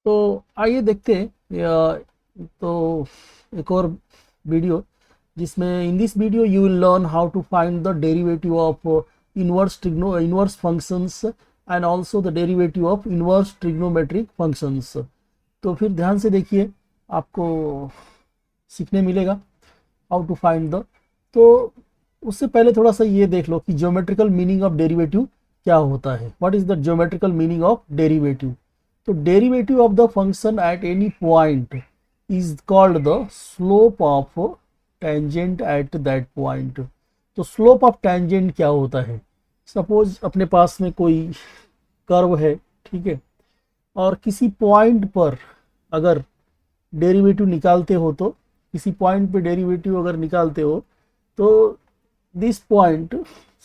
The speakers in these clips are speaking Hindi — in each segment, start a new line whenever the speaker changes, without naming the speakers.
तो आइए देखते हैं तो एक और वीडियो जिसमें in this video you will learn how to find the derivative of inverse functions and also the derivative of inverse trigonometric functions. तो फिर ध्यान से देखिए, आपको सीखने मिलेगा हाउ टू फाइंड द। तो उससे पहले थोड़ा सा ये देख लो कि ज्योमेट्रिकल मीनिंग ऑफ डेरिवेटिव क्या होता है। What is the geometrical meaning of derivative? तो derivative of the function at any point is called the slope of tangent at that point. तो स्लोप ऑफ टेंजेंट क्या होता है? सपोज अपने पास में कोई कर्व है, ठीक है, और किसी पॉइंट पर अगर डेरिवेटिव निकालते हो, तो किसी पॉइंट पे डेरिवेटिव अगर निकालते हो तो this point,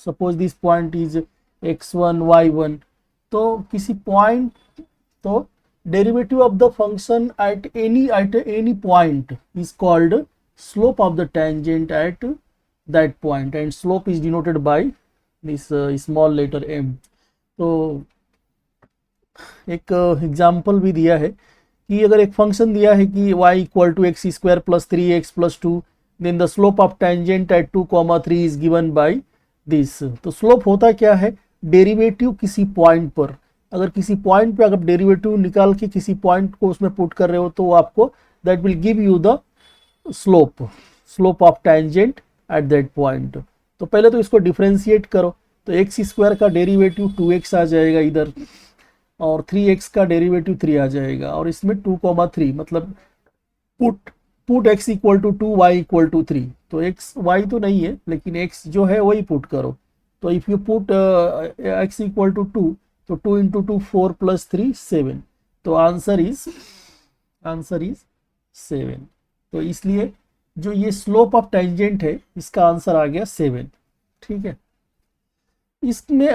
suppose this point is x1 y1, तो किसी पॉइंट, तो derivative of the function at any point is called slope of the tangent at that point and slope is denoted by this small letter m। तो एक एग्जाम्पल भी दिया है कि अगर एक फंक्शन दिया है कि y equal to x square plus 3x+2, then the slope of tangent at 2,3 is given by this. तो स्लोप होता क्या है? डेरिवेटिव किसी पॉइंट पर, अगर किसी पॉइंट पे अगर डेरिवेटिव निकाल के किसी पॉइंट को उसमें पुट कर रहे हो तो आपको that will give you the slope of tangent at that point. तो पहले तो इसको डिफ्रेंशिएट करो, तो एक्स स्क्वायर का डेरिवेटिव 2x आ जाएगा इधर, और 3x का डेरिवेटिव 3 आ जाएगा, और इसमें 2,3 मतलब put put x equal to 2, y equal to 3। तो x y तो नहीं है, लेकिन x जो है वही पुट करो। तो if you put x equal to 2, तो 2 इंटू 2 4 प्लस 3 7। तो आंसर इज 7। तो इसलिए जो ये स्लोप ऑफ टेंजेंट है इसका आंसर आ गया 7। ठीक है, इसमें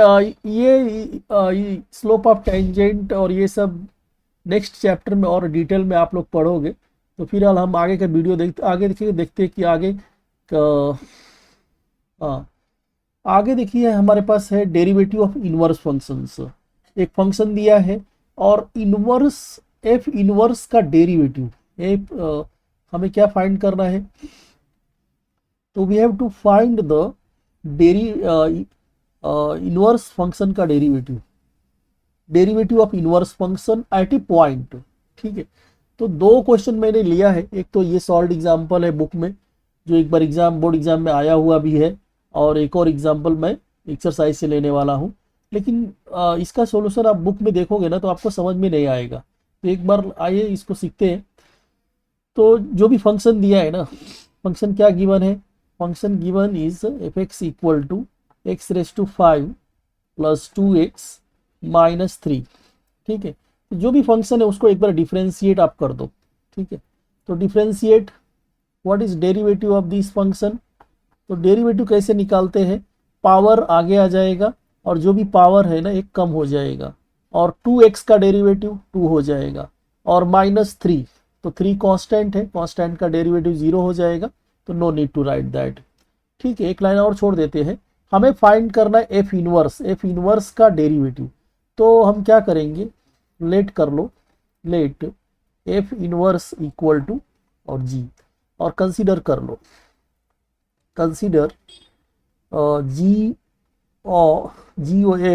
ये स्लोप ऑफ टेंजेंट और ये सब नेक्स्ट चैप्टर में और डिटेल में आप लोग पढ़ोगे। तो फिलहाल हम आगे का वीडियो देखते हैं कि आगे का। हाँ, आगे देखिए हमारे पास है डेरिवेटिव ऑफ इनवर्स फंक्शंस। एक फंक्शन दिया है और इनवर्स एफ इनवर्स का डेरिवेटिव एफ, हमें क्या फाइंड करना है? तो we have to find the डेरी इनवर्स फंक्शन का derivative of inverse function at a point. ठीक है, तो दो क्वेश्चन मैंने लिया है। एक तो ये सॉल्व एग्जाम्पल है बुक में, जो एक बार बोर्ड एग्जाम में आया हुआ भी है, और एक और एग्जाम्पल मैं एक्सरसाइज से लेने वाला हूँ। लेकिन इसका सॉल्यूशन आप बुक में देखोगे ना तो आपको समझ में नहीं आएगा। तो एक बार आइए इसको सीखते हैं। तो जो भी फंक्शन दिया है ना, फंक्शन क्या गिवन है? Function given is f x equal to x⁵ plus 2x-3। ठीक है, तो जो भी फंक्शन है उसको एक बार डिफ्रेंशिएट आप कर दो। ठीक है, तो differentiate, what is derivative of this function? तो डेरिवेटिव कैसे निकालते हैं? पावर आगे आ जाएगा और जो भी पावर है ना एक कम हो जाएगा, और 2x का डेरिवेटिव 2 हो जाएगा, और -3, तो 3 कांस्टेंट है, कांस्टेंट का डेरिवेटिव 0 हो जाएगा। तो no need to write that. ठीक है, एक लाइन और छोड़ देते हैं। हमें फाइंड करना है एफ इनवर्स का डेरिवेटिव। तो हम क्या करेंगे? लेट कर लो, let F inverse equal to और जी, और कंसीडर कर लो, consider G G O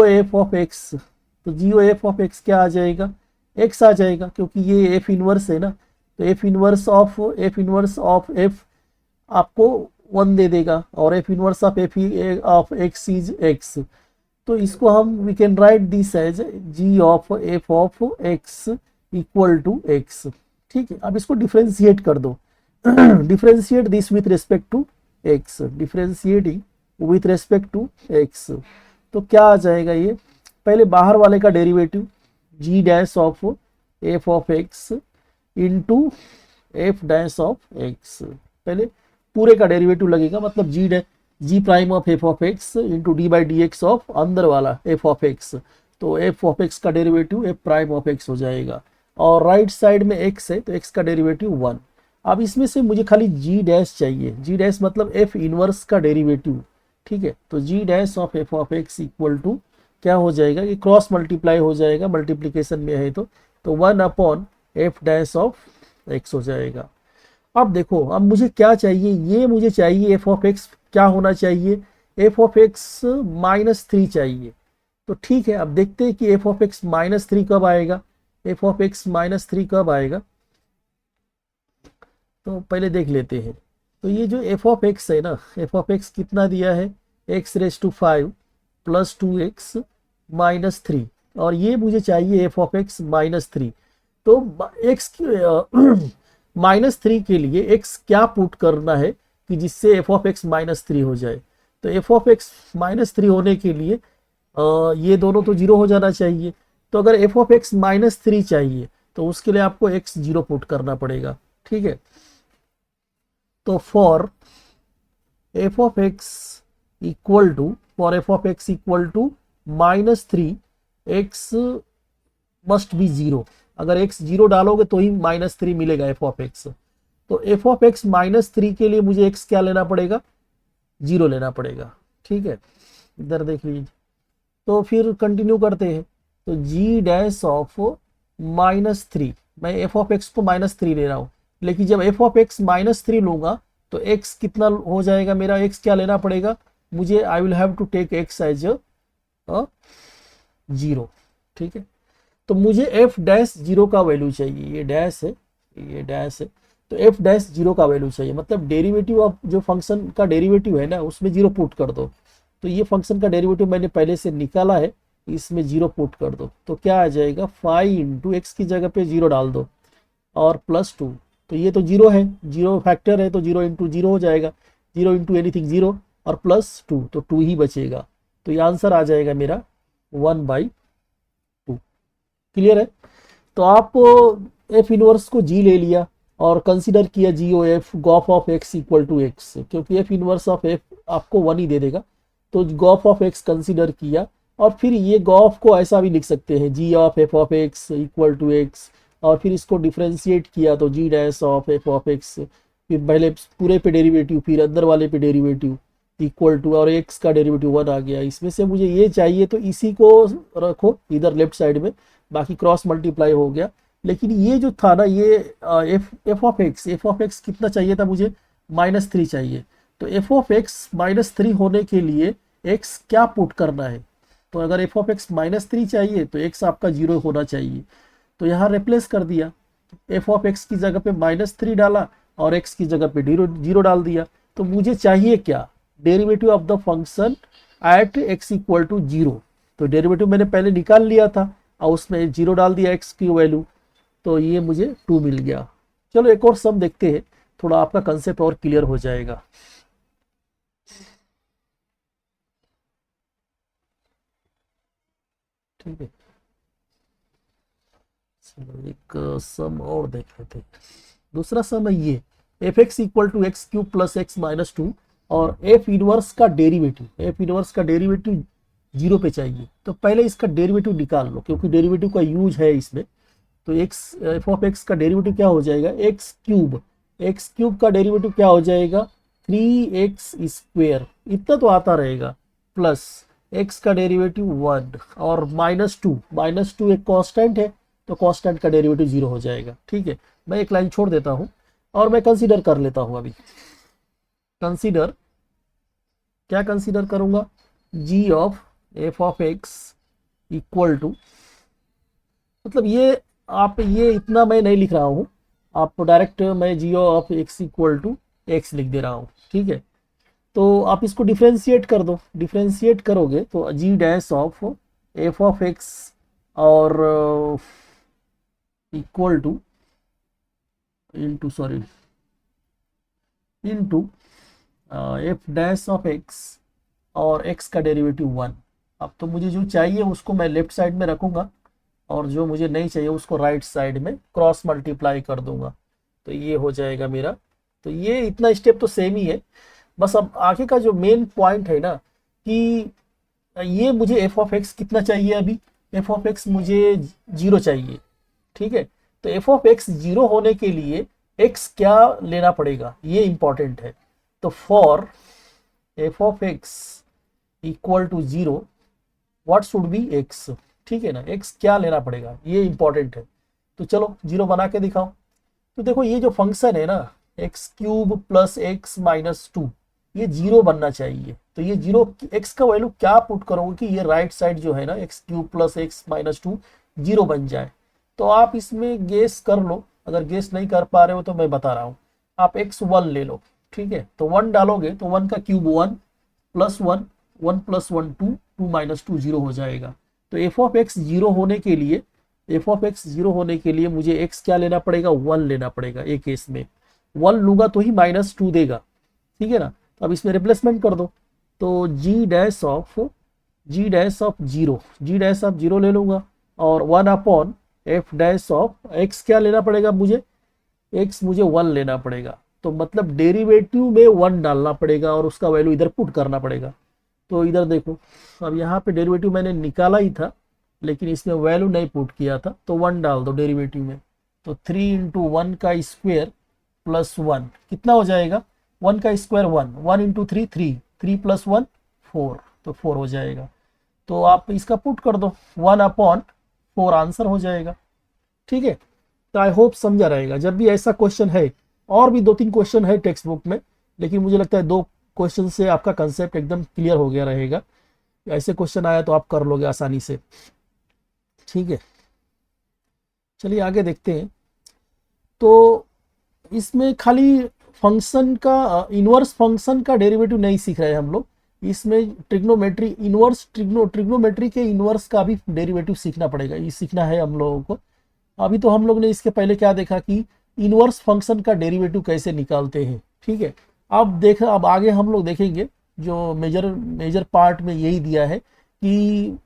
F of x. तो G O F of X क्या आ जाएगा? एक्स आ जाएगा, क्योंकि ये एफ इनवर्स है ना। तो एफ इनवर्स ऑफ एफ आपको 1 दे देगा, और f inverse of x is x. तो इसको हम we can write this as g of F of x equal to x. ठीक है, अब इसको डिफ्रेंशिएट कर दो। Differentiate this with respect to x, differentiating with respect to x. तो क्या आ जाएगा? ये पहले बाहर वाले का derivative g dash of F of x into f dash of x, पहले पूरे का डेरिवेटिव लगेगा, मतलब G prime of F of x into D by D x of अंदर वाला एफ ऑफ एक्स। तो एफ ऑफ एक्स का derivative F prime of X हो जाएगा, और राइट साइड में एक्स है तो एक्स का डेरिवेटिव 1। अब इसमें से मुझे खाली जी डैश चाहिए, जी डैश मतलब एफ इनवर्स का डेरिवेटिव। ठीक है, तो G dash of F of x equal to क्या हो जाएगा, ये क्रॉस मल्टीप्लाई हो जाएगा, मल्टीप्लीकेशन में है तो 1/f' हो जाएगा। अब देखो, अब मुझे क्या चाहिए, ये मुझे चाहिए f(x) क्या होना चाहिए, f(x) -3 चाहिए। तो ठीक है, अब देखते हैं कि f(x) -3 कब आएगा, f(x) -3 कब आएगा, तो पहले देख लेते हैं। तो ये जो f(x) है ना, f(x) कितना दिया है, x⁵ प्लस 2x -3, और ये मुझे चाहिए f(x) -3। तो x -3 के लिए x क्या पुट करना है कि जिससे f(x) -3 हो जाए। तो f(x) -3 होने के लिए ये दोनों तो जीरो हो जाना चाहिए। तो अगर f(x) -3 चाहिए तो उसके लिए आपको x 0 पुट करना पड़ेगा। ठीक है, तो for f(x) equal to -3 x must be 0। अगर x 0 डालोगे तो ही -3 मिलेगा f(x). तो f(x) -3 के लिए मुझे x क्या लेना पड़ेगा, 0 लेना पड़ेगा। ठीक है, इधर देख लीजिए। तो फिर कंटिन्यू करते हैं। तो g'(-3), मैं f(x) को -3 ले रहा हूं, लेकिन जब f(x) -3 लूंगा तो x कितना हो जाएगा मेरा, x क्या लेना पड़ेगा मुझे, I will have to take x as 0। ठीक है, तो मुझे f'(0) का वैल्यू चाहिए, ये डैश है, ये डैश है, तो f'(0) का वैल्यू चाहिए, मतलब डेरिवेटिव ऑफ जो फंक्शन का डेरिवेटिव है ना उसमें 0 पुट कर दो। तो ये फंक्शन का डेरिवेटिव मैंने पहले से निकाला है, इसमें 0 पुट कर दो तो क्या आ जाएगा, 5 × x की जगह पे 0 डाल दो और +2। तो ये तो 0 है, 0 फैक्टर है तो 0 × 0 हो जाएगा, 0 × एनीथिंग 0 और +2 तो 2 ही बचेगा। तो ये आंसर आ जाएगा मेरा 1/2। क्लियर है। तो आप एफ इनवर्स को जी ले लिया और कंसीडर किया GOF गॉफ of x equal to x, क्योंकि एफ इनवर्स ऑफ f आपको 1 ही दे देगा। तो गॉफ ऑफ x कंसीडर किया और फिर ये गॉफ को ऐसा भी लिख सकते हैं g(f(x) इक्वल टू x, और फिर इसको डिफ्रेंशिएट किया तो g'(f(x), फिर पहले पूरे पे डेरिवेटिव फिर अंदर वाले पे डेरिवेटिव इक्वल टू, और x का डेरिवेटिव 1 आ गया। इसमें से मुझे ये चाहिए तो इसी को रखो इधर लेफ्ट साइड में, बाकी क्रॉस मल्टीप्लाई हो गया। लेकिन ये जो था ना, ये f(x) कितना चाहिए था मुझे, -3 चाहिए। तो f(x) -3 होने के लिए x क्या पुट करना है, तो अगर f(x) -3 चाहिए तो x आपका 0 होना चाहिए। तो यहाँ रिप्लेस कर दिया, f(x) की जगह पे -3 डाला और x की जगह पे 0 डाल दिया। तो मुझे चाहिए क्या, derivative of the function at x equal to 0। तो डेरिवेटिव मैंने पहले निकाल लिया था और उसमें 0 डाल दिया x की वैल्यू, तो ये मुझे 2 मिल गया। चलो एक और सम देखते हैं, थोड़ा आपका कंसेप्ट और क्लियर हो जाएगा। ठीक है, चलो एक सम और देख लेते हैं। दूसरा सम है ये f(x) equal to x³ plus x minus 2 और f इनवर्स का डेरिवेटिव 0 पे चाहिए। तो पहले इसका डेरिवेटिव निकाल लो, क्योंकि डेरिवेटिव का यूज है इसमें। तो f(x) का डेरिवेटिव क्या हो जाएगा, x³ का डेरिवेटिव क्या हो जाएगा, 3x², इतना तो आता रहेगा, प्लस x का डेरिवेटिव 1 और -2 एक कांस्टेंट है तो कांस्टेंट का डेरिवेटिव 0 हो जाएगा। ठीक है, मैं एक लाइन छोड़ देता हूं और मैं कंसीडर कर लेता हूं। अभी क्या कंसीडर करूंगा, g(f(x) इक्वल टू, मतलब ये इतना मैं नहीं लिख रहा हूं, आप डायरेक्ट मैं g(x) इक्वल टू x लिख दे रहा हूं। ठीक है, तो आप इसको डिफ्रेंशिएट कर दो, डिफ्रेंशिएट करोगे तो g'(f(x) और इक्वल टू इनटू f'(x) और x का डेरिवेटिव 1। अब तो मुझे जो चाहिए उसको मैं लेफ्ट साइड में रखूंगा और जो मुझे नहीं चाहिए उसको राइट साइड में क्रॉस मल्टीप्लाई कर दूंगा, तो ये हो जाएगा मेरा। तो ये इतना स्टेप तो सेम ही है, बस अब आगे का जो मेन पॉइंट है ना कि ये मुझे f(x) कितना चाहिए, अभी f(x) मुझे 0 चाहिए। ठीक है, तो f(x) 0 होने के लिए x क्या लेना पड़ेगा, ये इंपॉर्टेंट है। तो for f(x) equal to 0, what should be x, ठीक है ना, एक्स क्या लेना पड़ेगा, ये इंपॉर्टेंट है। तो चलो जीरो बना के दिखाओ। तो देखो ये जो फंक्शन है ना x cube plus x minus two, ये जीरो बनना चाहिए। तो ये जीरो, एक्स का वैल्यू क्या पुट करोगे कि ये राइट साइड जो है ना x cube plus x minus two zero बन जाए। तो आप इसमें गेस कर लो, अगर गेस नहीं कर पा रहे हो तो मैं बता रहा हूँ, आप एक्स वन ले लो, ठीक है। तो वन डालोगे तो वन का cube one plus one, one plus one two, two minus two zero हो जाएगा। तो एफ ऑफ एक्स जीरो होने के लिए, एफ ऑफ एक्स जीरो होने के लिए मुझे एक्स क्या लेना पड़ेगा, वन लेना पड़ेगा। एक केस में वन लूंगा तो ही माइनस टू देगा, ठीक है ना। तो अब इसमें रिप्लेसमेंट कर दो, तो G dash of zero, G dash of zero ले लूंगा, और one upon F dash of X क्या लेना पड़ेगा मुझे, एक्स मुझे वन लेना पड़ेगा। तो मतलब डेरिवेटिव में वन डालना पड़ेगा और उसका वैल्यू इधर पुट करना पड़ेगा। तो इधर देखो, अब यहाँ पे डेरिवेटिव मैंने निकाला ही था लेकिन इसमें वैल्यू नहीं पुट किया था, तो वन डाल दो डेरिवेटिव में। तो थ्री इंटू वन का स्क्वायर प्लस वन कितना हो जाएगा, वन का square one, one into three three, three plus one four, तो फोर हो जाएगा। तो आप इसका पुट कर दो, वन अपॉन फोर आंसर हो जाएगा, ठीक है। तो आई होप समझा रहेगा। जब भी ऐसा क्वेश्चन है, और भी दो तीन क्वेश्चन है टेक्स्ट बुक में, लेकिन मुझे लगता है दो क्वेश्चन से आपका कंसेप्ट एकदम क्लियर हो गया रहेगा। ऐसे क्वेश्चन आया तो आप कर लोगे आसानी से, ठीक है। चलिए आगे देखते हैं। तो इसमें खाली फंक्शन का इनवर्स फंक्शन का डेरिवेटिव नहीं सीख रहे हैं हम लोग, इसमें ट्रिग्नोमेट्री इनवर्स ट्रिग्नोमेट्री के इनवर्स का भी डेरिवेटिव सीखना पड़ेगा, ये सीखना है हम लोगों को। अभी तो हम लोग ने इसके पहले क्या देखा कि इनवर्स फंक्शन का डेरिवेटिव कैसे निकालते हैं, ठीक है। अब आगे हम लोग देखेंगे, जो मेजर पार्ट में यही दिया है कि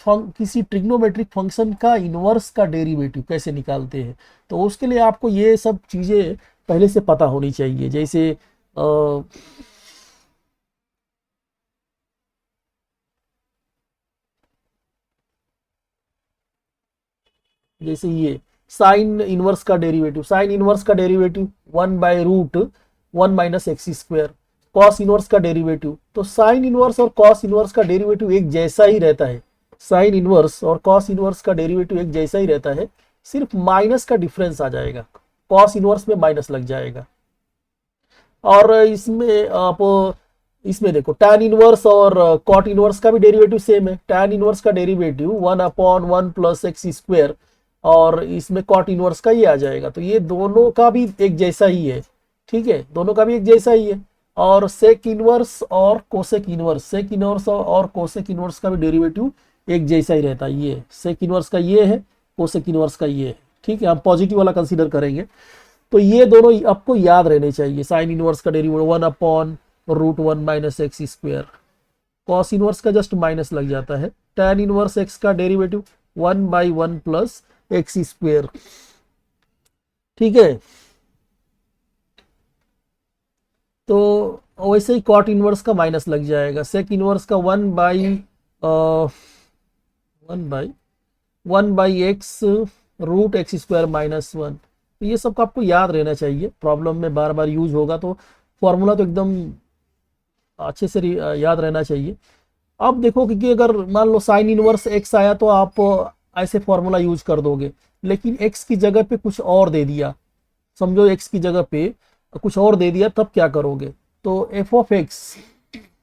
किसी ट्रिग्नोमेट्रिक फंक्शन का इनवर्स का डेरिवेटिव कैसे निकालते हैं। तो उसके लिए आपको ये सब चीज़ें पहले से पता होनी चाहिए। जैसे ये साइन इनवर्स का derivative one by root one minus x square, cos inverse का डेरिवेटिव। तो साइन इनवर्स और कॉस इनवर्स का डेरिवेटिव एक जैसा ही रहता है, साइन इनवर्स और कॉस इनवर्स का डेरिवेटिव एक जैसा ही रहता है, सिर्फ माइनस का डिफरेंस आ जाएगा, कॉस इनवर्स में माइनस लग जाएगा। और इसमें देखो टैन इनवर्स और कॉट इनवर्स का भी डेरिवेटिव सेम है। टैन इनवर्स का derivative one upon one plus x square, और इसमें कॉट इनवर्स का ये आ जाएगा। तो ये दोनों का भी एक जैसा ही है, ठीक है, दोनों का भी एक जैसा ही है। और सेक इनवर्स और कोसेक इनवर्स का भी डेरिवेटिव एक जैसा ही रहता है। ये सेक इनवर्स का ये है, कोसेक इनवर्स का ये है, ठीक है। हम पॉजिटिव वाला कंसीडर करेंगे। तो ये दोनों आपको याद रहने चाहिए। साइन इनवर्स का derivative one upon root one minus x square, cos inverse का जस्ट माइनस लग जाता है। टैन इनवर्स एक्स का derivative one by one plus x square, ठीक है। तो वैसे ही कॉट इनवर्स का माइनस लग जाएगा। सेक इनवर्स का one by x root x square minus one. तो ये सब आपको याद रहना चाहिए, प्रॉब्लम में बार बार यूज होगा, तो फॉर्मूला तो एकदम अच्छे से याद रहना चाहिए। अब देखो कि अगर मान लो साइन इनवर्स एक्स आया तो आप ऐसे फॉर्मूला यूज कर दोगे, लेकिन एक्स की जगह पे कुछ और दे दिया, समझो एक्स की जगह पे कुछ और दे दिया, तब क्या करोगे। तो F of x,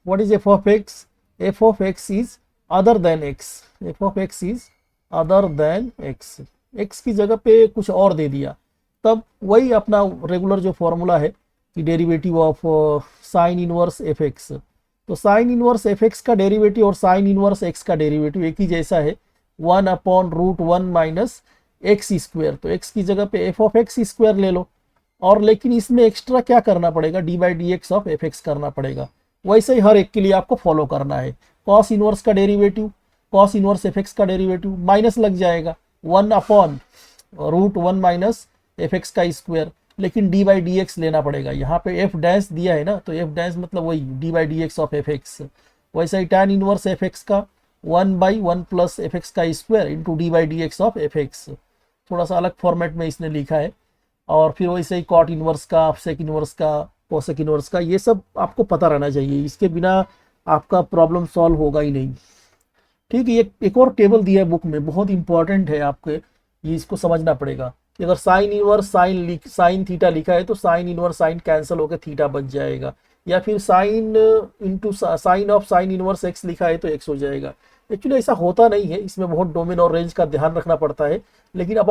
what is F of x, f of x is other than x, f of x is other than x, x की जगह पे कुछ और दे दिया, तब वही अपना रेगुलर जो फॉर्मूला है कि derivative of sine inverse F x. तो साइन इनवर्स एफ एक्स का डेरिवेटिव और साइन इनवर्स एक्स का डेरिवेटिव एक ही जैसा है, one upon root one minus x square. तो एक्स की जगह पे एफ ऑफ एक्स स्क्वायर ले लो, और लेकिन इसमें एक्स्ट्रा क्या करना पड़ेगा, D by D x of F x करना पड़ेगा। वैसे ही हर एक के लिए आपको फॉलो करना है। कॉस इनवर्स का derivative, cos inverse F x का डेरिवेटिव माइनस लग जाएगा, one upon root one minus F x का स्क्वायर, लेकिन डी बाई डी एक्स लेना पड़ेगा। यहाँ पे एफ डैश दिया है ना, तो एफ डैश मतलब वही D by D x of F X. वैसे ही टैन इनवर्स एफ एक्स का one by one plus F x का square into D by D x of F X, थोड़ा सा अलग फॉर्मेट में इसने लिखा है। और फिर वैसे ही कॉट इनवर्स का, सेक इनवर्स का, कोसेक इनवर्स का, ये सब आपको पता रहना चाहिए, इसके बिना आपका प्रॉब्लम सॉल्व होगा ही नहीं। ठीक है। एक और टेबल दिया है बुक में, बहुत इंपॉर्टेंट है, आपके ये इसको समझना पड़ेगा कि अगर साइन इनवर्स साइन थीटा लिखा है तो साइन इनवर्स साइन कैंसिल होकर थीटा बच जाएगा, या फिर sine into sine of sine inverse x लिखा है तो एक्स हो जाएगा। एक्चुअली ऐसा होता नहीं है, इसमें बहुत डोमेन और रेंज का ध्यान रखना पड़ता है, लेकिन अब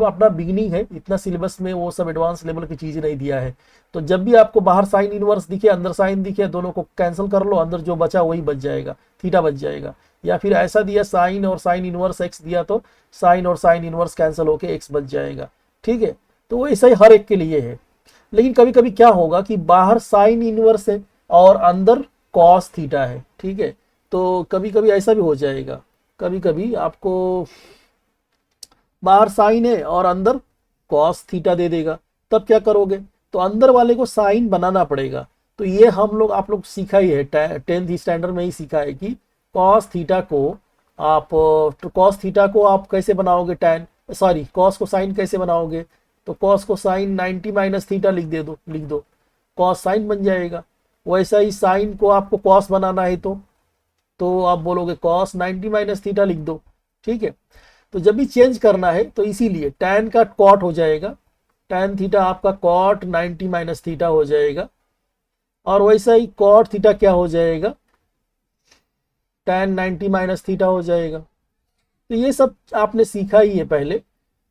अपना बिगिनिंग है, इतना सिलेबस में वो सब एडवांस लेवल की चीज़ें नहीं दिया है। तो जब भी आपको बाहर साइन इनवर्स दिखे अंदर साइन दिखे, दोनों को कैंसिल कर लो, अंदर जो बचा वही बच जाएगा, थीटा बच जाएगा। या फिर ऐसा दिया साइन और साइन इनवर्स एक्स दिया तो साइन और साइन इनवर्स कैंसिल होके एक्स बच जाएगा। ठीक है, तो वो ऐसा ही हर एक के लिए है। लेकिन कभी कभी क्या होगा कि बाहर साइन इनवर्स है और अंदर कॉस थीटा है। ठीक है, तो कभी कभी ऐसा भी हो जाएगा, कभी कभी आपको बाहर साइन है और अंदर कॉस थीटा दे देगा, तब क्या करोगे, तो अंदर वाले को साइन बनाना पड़ेगा। तो ये हम लोग आप लोग सीखा ही है, 10th स्टैंडर्ड में ही सीखा है कि कॉस थीटा को आप कैसे बनाओगे, कॉस को साइन कैसे बनाओगे, तो कॉस को साइन 90 माइनस थीटा लिख दो, कॉस साइन बन जाएगा। वैसा ही साइन को आपको कॉस बनाना है तो आप बोलोगे कॉस 90 माइनस थीटा लिख दो। ठीक है, तो जब भी चेंज करना है तो इसीलिए tan का कॉट हो जाएगा, tan थीटा आपका कॉट 90 माइनस थीटा हो जाएगा, और वैसा ही कॉट थीटा क्या हो जाएगा, tan 90 माइनस थीटा हो जाएगा। तो ये सब आपने सीखा ही है पहले,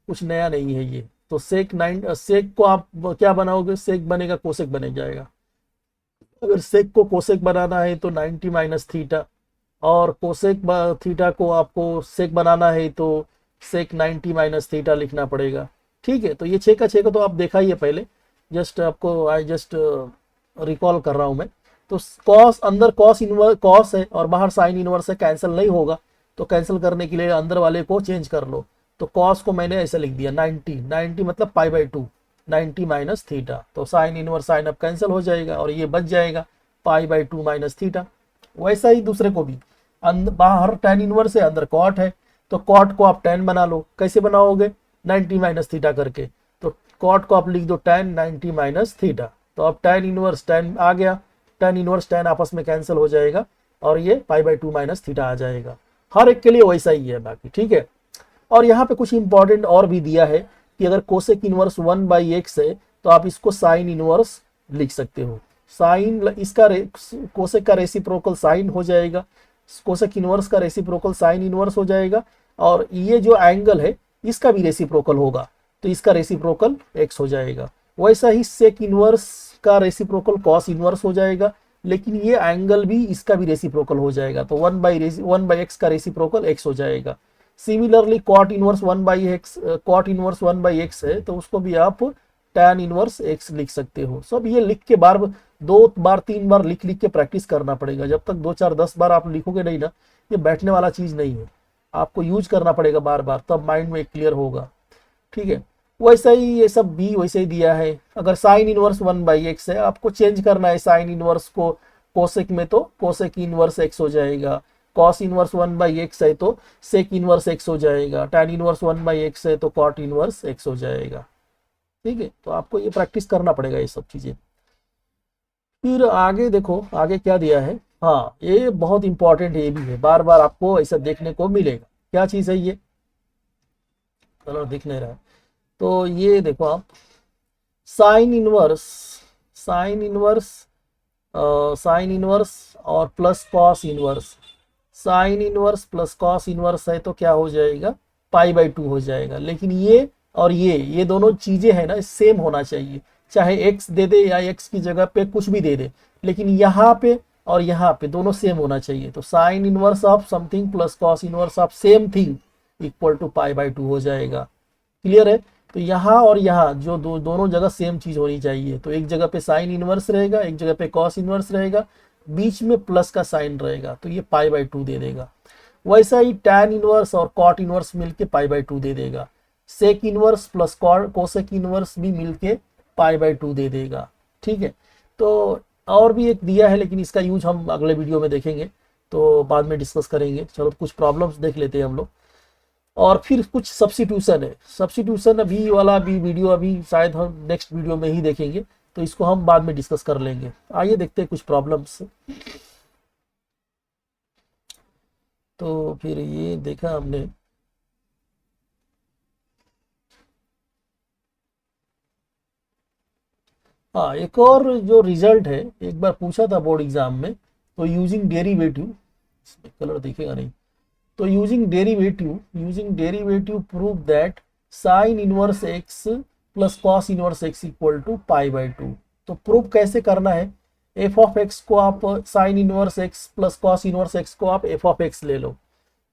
कुछ नया नहीं है ये। तो सेक को आप क्या बनाओगे, सेक बनेगा कोसेक बन जाएगा। अगर सेक को कोसेक बनाना है तो 90 माइनस थीटा, और कोसेक थीटा को आपको सेक बनाना है तो सेक 90 माइनस थीटा लिखना पड़ेगा। ठीक है, तो ये 6 का 6 का तो आप देखा ही है पहले, जस्ट आपको रिकॉल कर रहा हूं मैं। तो कॉस अंदर कॉस है और बाहर साइन इनवर्स है, कैंसिल नहीं होगा, तो कैंसिल करने के लिए अंदर वाले को चेंज कर लो। तो कॉस को मैंने ऐसे लिख दिया 90 मतलब π/2, 90 माइनस थीटा, तो साइन इनवर्स साइन अब कैंसिल हो जाएगा और ये बच जाएगा π/2 माइनस थीटा। वैसा ही दूसरे को भी, बाहर tan इनवर्स है अंदर कॉट है, तो कॉट को आप tan बना लो। कैसे बनाओगे, 90 माइनस थीटा करके, तो कॉट को आप लिख दो tan 90 माइनस थीटा, तो अब tan इनवर्स tan आ गया, tan इनवर्स tan आपस में कैंसिल हो जाएगा और ये π/2 माइनस थीटा आ जाएगा। हर एक के लिए वैसा ही है बाकी। ठीक है, और यहाँ पे कुछ इंपॉर्टेंट और भी दिया है कि अगर कोसेक इनवर्स 1/x है तो आप इसको साइन इनवर्स लिख सकते हो। साइन इसका कोसेक का रेसिप्रोकल साइन हो जाएगा, कोसेक इनवर्स का रेसिप्रोकल साइन इनवर्स हो जाएगा, और ये जो एंगल है इसका भी रेसिप्रोकल होगा तो इसका रेसिप्रोकल x हो जाएगा। वैसा ही सेक इनवर्स का रेसिप्रोकल कॉस इनवर्स हो जाएगा, लेकिन ये एंगल भी इसका भी रेसिप्रोकल हो जाएगा, तो 1/x का रेसिप्रोकल x हो जाएगा। सिमिलरली कॉट इनवर्स 1/x है तो उसको भी आप tan इनवर्स x लिख सकते हो। सब ये लिख के 2 बार 3 बार लिख के प्रैक्टिस करना पड़ेगा। जब तक 2 4 10 बार आप लिखोगे नहीं ना, ये बैठने वाला चीज नहीं है, आपको यूज करना पड़ेगा बार बार, तब माइंड में क्लियर होगा। ठीक है, वैसा ही ये सब भी वैसे ही दिया है। अगर साइन इनवर्स 1/x है, आपको चेंज करना है साइन इनवर्स को कोसेक में, तो कोसेक इनवर्स x हो जाएगा। कॉस इनवर्स 1/x है तो सेक इनवर्स x हो जाएगा। tan इनवर्स 1/x है तो कॉट इनवर्स x हो जाएगा। ठीक है, तो आपको ये प्रैक्टिस करना पड़ेगा ये सब चीजें। फिर आगे देखो, आगे क्या दिया है। हाँ, ये बहुत इंपॉर्टेंट है, ये भी है, बार बार आपको ऐसा देखने को मिलेगा। क्या चीज है ये, कलर दिख नहीं रहा है, तो ये देखो आप, sine inverse sine inverse sine inverse और plus cos inverse, sine inverse plus cos inverse है तो क्या हो जाएगा, π/2 हो जाएगा। लेकिन ये और ये दोनों चीजें है ना, सेम होना चाहिए, चाहे x दे दे या x की जगह पे कुछ भी दे दे, लेकिन यहाँ पे और यहाँ पे दोनों सेम होना चाहिए। तो sine inverse of something plus cos inverse of same thing equal to π/2 हो जाएगा। क्लियर है, तो यहाँ और यहाँ जो दोनों जगह सेम चीज होनी चाहिए। तो एक जगह पे साइन इनवर्स रहेगा, एक जगह पे कॉस इनवर्स रहेगा, बीच में प्लस का साइन रहेगा, तो ये π/2 दे देगा। वैसा ही tan इनवर्स और कॉट इनवर्स मिलके π/2 दे देगा। Sec inverse plus cosec inverse भी मिलके π/2 दे देगा। ठीक है, तो और भी एक दिया है, लेकिन इसका यूज हम अगले वीडियो में देखेंगे, तो बाद में डिस्कस करेंगे। चलो कुछ प्रॉब्लम्स देख लेते हैं हम लोग, और फिर कुछ सब्स्टिट्यूशन है। सब्स्टिट्यूशन अभी वाला भी वीडियो अभी शायद हम नेक्स्ट वीडियो में ही देखेंगे, तो इसको हम बाद में डिस्कस कर लेंगे। आइए देखते हैं कुछ प्रॉब्लम्स। तो फिर ये देखा हमने। हाँ, एक और जो रिजल्ट है, एक बार पूछा था बोर्ड एग्जाम में, तो यूजिंग डेरिवेटिव, इसमें कलर दिखेगा नहीं, तो using derivative prove that sine inverse x plus cos inverse X equal to पाई/2। तो प्रूव कैसे करना है, एफ ऑफ एक्स को आप sine inverse x plus cos inverse x को आप एफ ऑफ एक्स ले लो,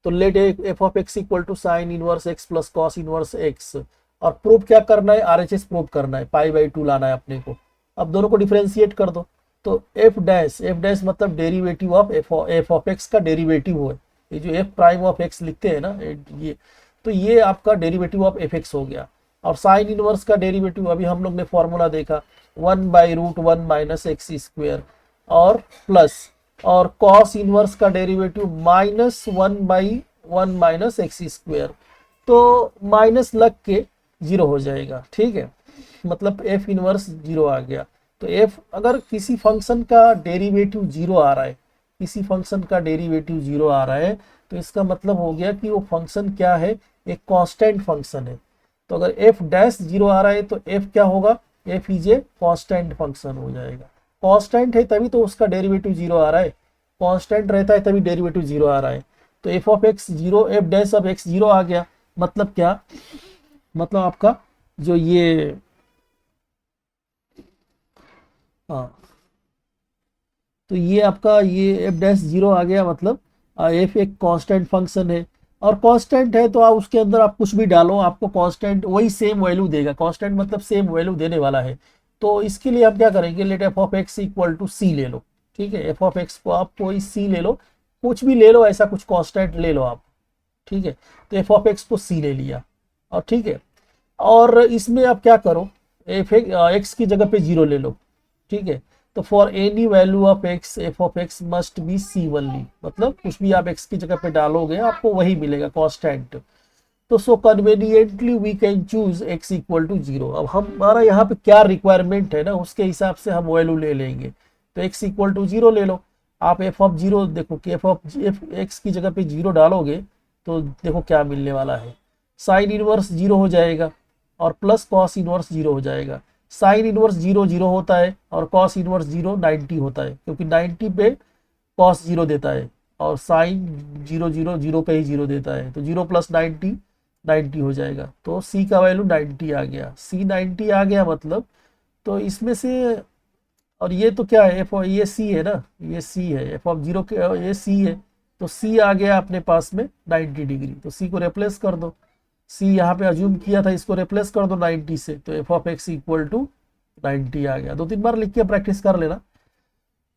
तो let F of x equal to sine inverse x plus cos inverse x, और प्रूफ क्या करना है, आरएचएस प्रूफ करना है, पाई/2 लाना है अपने को। अब दोनों को डिफरेंशिएट कर दो, तो एफ डैश मतलब derivative of F of x का डेरिवेटिव हो, ये जो एफ प्राइम ऑफ एक्स लिखते हैं ना, ये, तो ये आपका डेरिवेटिव ऑफ एफ एक्स हो गया। और साइन इनवर्स का डेरिवेटिव अभी हम लोग ने फॉर्मूला देखा, 1/√1 माइनस एक्स स्क्वेयर, और प्लस, और कॉस इनवर्स का डेरिवेटिव -1/1 माइनस एक्स स्क्वेयर, तो माइनस लग के जीरो हो जाएगा, ठीक है, मतलब एफ इनवर्स जीरो आ गया। तो एफ, अगर किसी फंक्शन का डेरिवेटिव जीरो आ रहा है, किसी फंक्शन का डेरिवेटिव जीरो आ रहा है, तो इसका मतलब हो गया कि वो फंक्शन क्या है, एक कांस्टेंट फंक्शन है। तो अगर एफ डैश जीरो आ रहा है तो एफ क्या होगा, F is a constant function हो जाएगा। कांस्टेंट है तभी तो उसका डेरिवेटिव जीरो आ रहा है, कांस्टेंट रहता है तभी डेरिवेटिव जीरो आ रहा है। तो F of X zero, F dash of X zero आ गया, मतलब क्या, मतलब आपका जो ये, हाँ, तो ये आपका ये एफ डैश जीरो आ गया, मतलब एफ एक कांस्टेंट फंक्शन है, और कांस्टेंट है तो आप उसके अंदर आप कुछ भी डालो, आपको कांस्टेंट वही सेम वैल्यू देगा, कांस्टेंट मतलब सेम वैल्यू देने वाला है। तो इसके लिए आप क्या करेंगे, let F of x equal to C ले लो, ठीक है, एफ ऑफ एक्स को आप कोई सी ले लो, कुछ भी ले लो, ऐसा कुछ कांस्टेंट ले लो आप, ठीक है। तो एफ ऑफ एक्स को सी ले लिया, और ठीक है, और इसमें आप क्या करो, एफ एक्स की जगह पे जीरो ले लो, ठीक है। तो for any value of x f of x must be c only, मतलब कुछ भी आप एक्स की जगह पे डालोगे आपको वही मिलेगा कांस्टेंट। तो so conveniently we can choose X equal to zero. अब हमारा यहाँ पे क्या रिक्वायरमेंट है ना, उसके हिसाब से हम वैल्यू ले लेंगे। तो एक्स इक्वल टू जीरो ले लो, आप एफ ऑफ जीरो देखो कि एफ एक्स की जगह पे जीरो डालोगे तो देखो क्या मिलने वाला है, साइन इनवर्स जीरो हो जाएगा, और प्लस कॉस इनवर्स जीरो हो जाएगा। साइन इनवर्स जीरो जीरो होता है, और कॉस इनवर्स जीरो 90 होता है, क्योंकि 90 पे कॉस जीरो देता है, और साइन जीरो जीरो जीरो पे ही जीरो देता है, तो जीरो प्लस 90 90 हो जाएगा। तो सी का वैल्यू 90 आ गया, सी 90 आ गया, मतलब तो इसमें से, और ये तो क्या है, एफ, ये सी है ना, ये सी है, एफ ऑफ जीरो के ये सी है, तो सी आ गया अपने पास में 90 डिग्री, तो सी को रिप्लेस कर दो, सी यहाँ पे अज्यूम किया था, इसको रिप्लेस कर दो 90 से, तो F of x equal to 90 आ गया। 2-3 बार लिख के प्रैक्टिस कर लेना,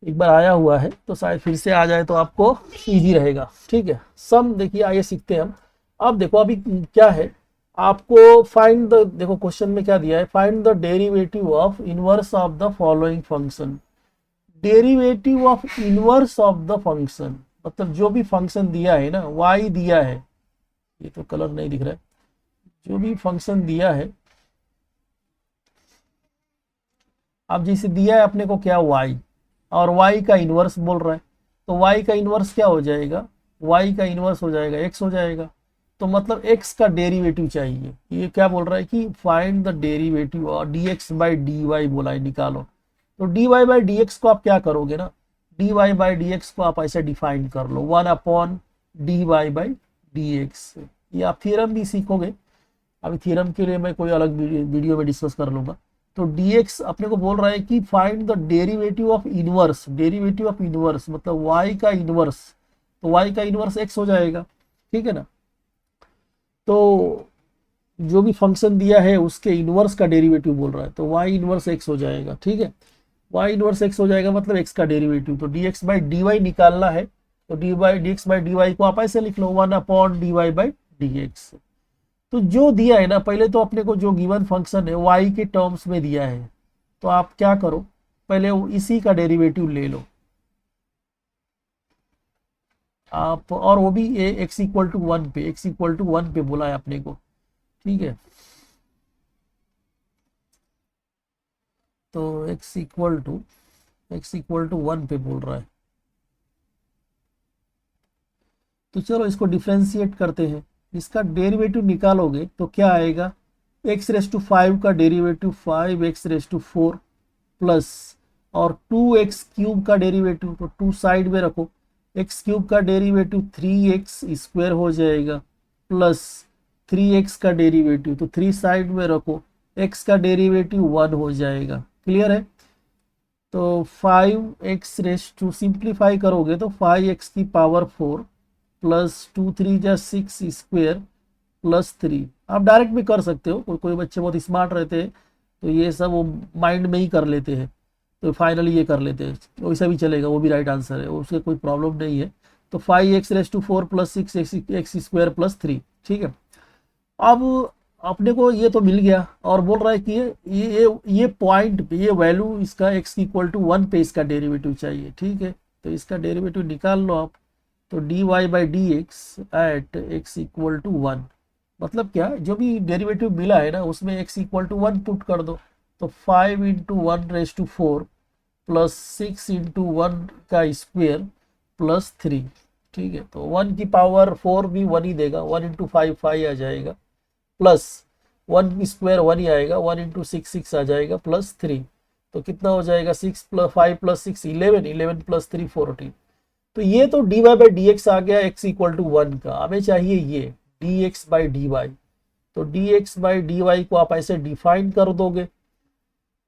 एक बार आया हुआ है तो शायद फिर से आ जाए तो आपको इजी रहेगा, ठीक है। सम देखिए, आइए सीखते हैं हम। अब देखो अभी क्या है, आपको फाइंड द, देखो क्वेश्चन में क्या दिया है, find the derivative of inverse of the following function. Derivative of inverse of the function, मतलब जो भी फंक्शन दिया है ना, y दिया है, ये तो कलर नहीं दिख रहा है, जो भी फंक्शन दिया है, अब जैसे दिया है अपने को क्या, y, और y का इन्वर्स बोल रहा है, तो y का इन्वर्स क्या हो जाएगा, y का इन्वर्स हो जाएगा x हो जाएगा। तो मतलब x का डेरिवेटिव चाहिए, ये क्या बोल रहा है कि फाइंड द डेरिवेटिव और dx बाई डी वाई बोला है, निकालो। तो d y by D x को आप क्या करोगे ना, d y by D x को आप ऐसे डिफाइन कर लो, 1/dy/dx। ये आप थियरम भी सीखोगे, अभी थ्योरम के लिए मैं कोई अलग वीडियो में डिस्कस कर लूंगा। तो dx अपने को बोल रहा है कि find the derivative of inverse, derivative of inverse मतलब y का इनवर्स, तो y का इनवर्स x हो जाएगा, ठीक है ना। तो जो भी फंक्शन दिया है उसके इनवर्स का डेरिवेटिव बोल रहा है, तो y इनवर्स x हो जाएगा, ठीक है, y इनवर्स x हो जाएगा, मतलब x का डेरिवेटिव। तो dx बाई डी वाई निकालना है, तो dx बाई डी वाई को आप ऐसे लिख लो, 1/dy/dx। तो जो दिया है ना, पहले तो अपने को जो गिवन फंक्शन है y के टर्म्स में दिया है, तो आप क्या करो, पहले इसी का डेरिवेटिव ले लो आप, और वो भी x इक्वल टू 1 पे, x इक्वल टू 1 पे बोला है अपने को, ठीक है। तो x इक्वल टू 1 पे बोल रहा है, तो चलो इसको डिफ्रेंशिएट करते हैं। इसका डेरिवेटिव निकालोगे तो क्या आएगा, x⁵ का डेरिवेटिव 5x⁴ प्लस और 2x³ का डेरिवेटिव, तो 2 साइड में रखो, x³ का डेरिवेटिव 3x² हो जाएगा प्लस 3x का डेरिवेटिव, तो 3 साइड में रखो, x का डेरिवेटिव 1 हो जाएगा। क्लियर है। तो 5x सिंप्लीफाई करोगे तो 5x⁴ प्लस 2 3 जा 6² प्लस 3। आप डायरेक्ट भी कर सकते हो, कोई बच्चे बहुत स्मार्ट रहते हैं तो ये सब वो माइंड में ही कर लेते हैं, तो फाइनली ये कर लेते हैं, वैसा भी चलेगा, वो भी राइट आंसर है, उससे कोई प्रॉब्लम नहीं है। तो 5x⁴ प्लस 6x² प्लस 3। ठीक है। अब अपने को ये तो मिल गया और बोल रहा है कि ये पॉइंट पे ये वैल्यू इसका x=1 पे इसका डेरिवेटिव चाहिए। ठीक है, तो इसका डेरिवेटिव निकाल लो आप। तो dy/dx एट x=1, मतलब क्या, जो भी डेरिवेटिव मिला है ना उसमें x=1 पुट कर दो। तो 5 × 1⁴ प्लस 6 × 1 का स्क्वायर प्लस 3। ठीक है, तो 1 की पावर 4 भी 1 ही देगा, 1 × 5 5 आ जाएगा, प्लस 1 स्क्वायर 1 ही आएगा, 1 × 6 6 आ जाएगा प्लस 3। तो कितना हो जाएगा, 6 + 5 + 6 11, 11 + 3 14। तो ये तो dy/dx आ गया x=1 का। हमें चाहिए ये dx/dy। तो dx/dy को आप ऐसे डिफाइन कर दोगे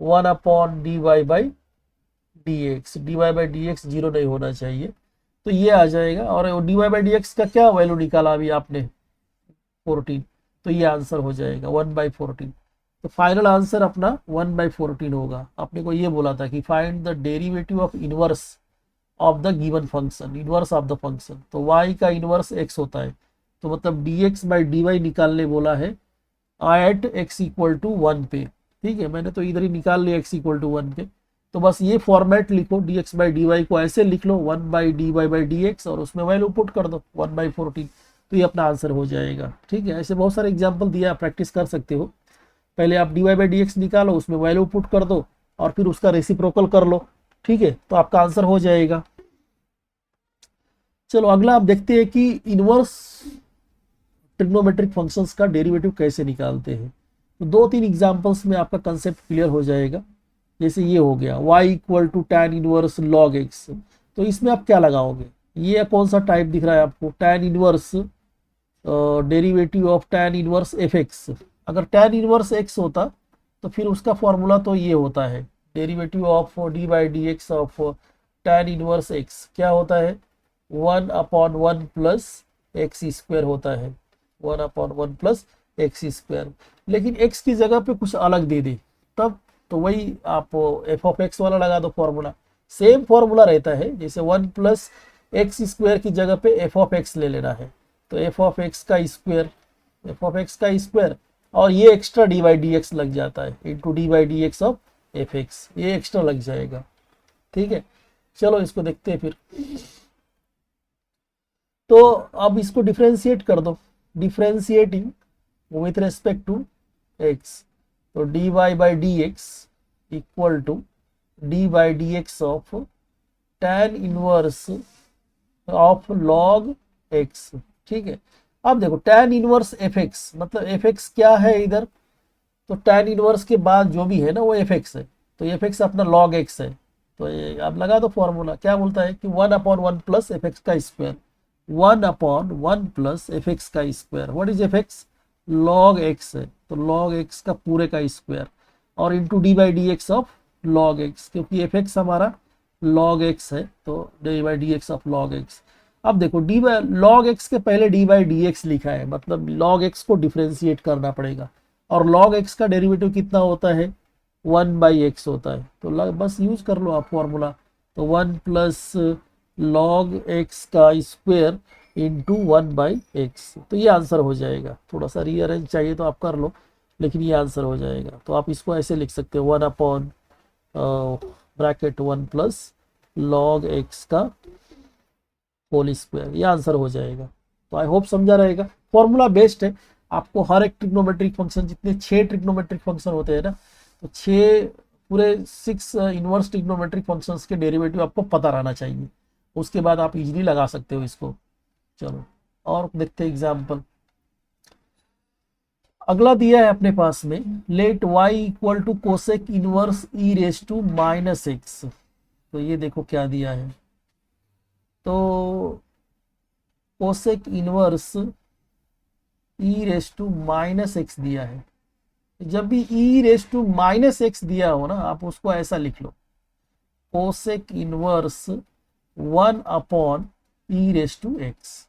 1/dy/dx। dy/dx 0 नहीं होना चाहिए, तो ये आ जाएगा। और dy/dx का क्या वैल्यू निकाला अभी आपने, 14, तो ये आंसर हो जाएगा 1/14। तो फाइनल आंसर अपना 1/14 होगा। आपने को ये बोला था कि find the derivative of inverse of the given function, inverse of the function. तो y का इनवर्स x होता है, तो मतलब dx/dy निकालने बोला है एट x=1 पे। ठीक है, मैंने तो इधर ही निकाल लिया x=1 पे। तो बस ये फॉर्मेट लिखो, dx/dy को ऐसे लिख लो 1/dy/dx और उसमें वैल्यू पुट कर दो 1/14, तो ये अपना आंसर हो जाएगा। ठीक है, ऐसे बहुत सारे एग्जाम्पल दिया, प्रैक्टिस कर सकते हो। पहले आप dy/dx निकालो, उसमें वैल्यू पुट कर दो और फिर उसका रेसिप्रोकल कर लो। ठीक है, तो आपका आंसर हो जाएगा। चलो अगला आप देखते हैं कि इनवर्स ट्रिग्नोमेट्रिक फंक्शंस का डेरिवेटिव कैसे निकालते हैं। तो 2-3 एग्जांपल्स में आपका कंसेप्ट क्लियर हो जाएगा। जैसे ये हो गया y tan inverse log x, तो इसमें आप क्या लगाओगे, ये कौन सा टाइप दिख रहा है आपको, tan inverse derivative of tan inverse fx। अगर tan इनवर्स x होता तो फिर उसका फॉर्मूला तो ये होता है, derivative of dy/dx of tan inverse x क्या होता है, 1/1 प्लस x² होता है, 1/1 प्लस x²। लेकिन x की जगह पे कुछ अलग दे दे तब, तो वही आप f(x) वाला लगा दो फॉर्मूला, सेम फॉर्मूला रहता है। जैसे 1 प्लस x² की जगह पे f(x) ले लेना है, तो f(x) का स्क्वायर और ये एक्स्ट्रा dy/dx लग जाता है, इंटू dy/dx ऑफ fx, ये एक्स्ट्रा लग जाएगा। ठीक है, चलो इसको देखते हैं फिर। तो अब इसको डिफरेंशिएट कर दो, differentiating with respect to x। तो dy/dx equal to dy/dx of tan inverse of log x। ठीक है, अब देखो tan इनवर्स fx, मतलब fx क्या है इधर, तो tan इनवर्स के बाद जो भी है ना वो fx है, तो fx अपना log x है। तो ये आप लगा दो फॉर्मूला, क्या बोलता है कि 1/1 प्लस fx का स्क्वायर, 1/1 प्लस fx का square, what is fx, log x है, तो log x का पूरे का स्क्वायर और into dy/dx of log x, क्योंकि fx हमारा log x है, तो dy/dx ऑफ log x। अब देखो log x के पहले dy/dx लिखा है, मतलब log x को डिफरेंशिएट करना पड़ेगा, और log x का डेरिवेटिव कितना होता है, 1/x होता है। तो बस यूज कर लो आप फॉर्मूला, तो 1 प्लस log x का स्क्वायर इंटू 1/x, तो ये आंसर हो जाएगा। थोड़ा सा रीअरेंज चाहिए तो आप कर लो, लेकिन ये आंसर हो जाएगा। तो आप इसको ऐसे लिख सकते हो 1/(1 प्लस log x का होल स्क्वायर, ये आंसर हो जाएगा। तो आई होप समझा रहेगा, फॉर्मूला बेस्ड है। आपको हर एक ट्रिग्नोमेट्रिक फंक्शन, जितने 6 ट्रिग्नोमेट्रिक फंक्शन होते हैं ना, तो 6 पूरे 6 इनवर्स ट्रिग्नोमेट्रिक फंक्शंस के डेरिवेटिव आपको पता रहना चाहिए, उसके बाद आप इजीली लगा सकते हो इसको। चलो। और देखते हैं एग्जाम्पल। अगला दिया है अपने पास में, let y equal to cosec inverse E raise to minus X. तो ये देखो क्या दिया है, तो cosec inverse E raise to minus X दिया है। जब भी E raise to minus X दिया हो ना, आप उसको ऐसा लिख लो, cosec inverse 1 upon E raise to x.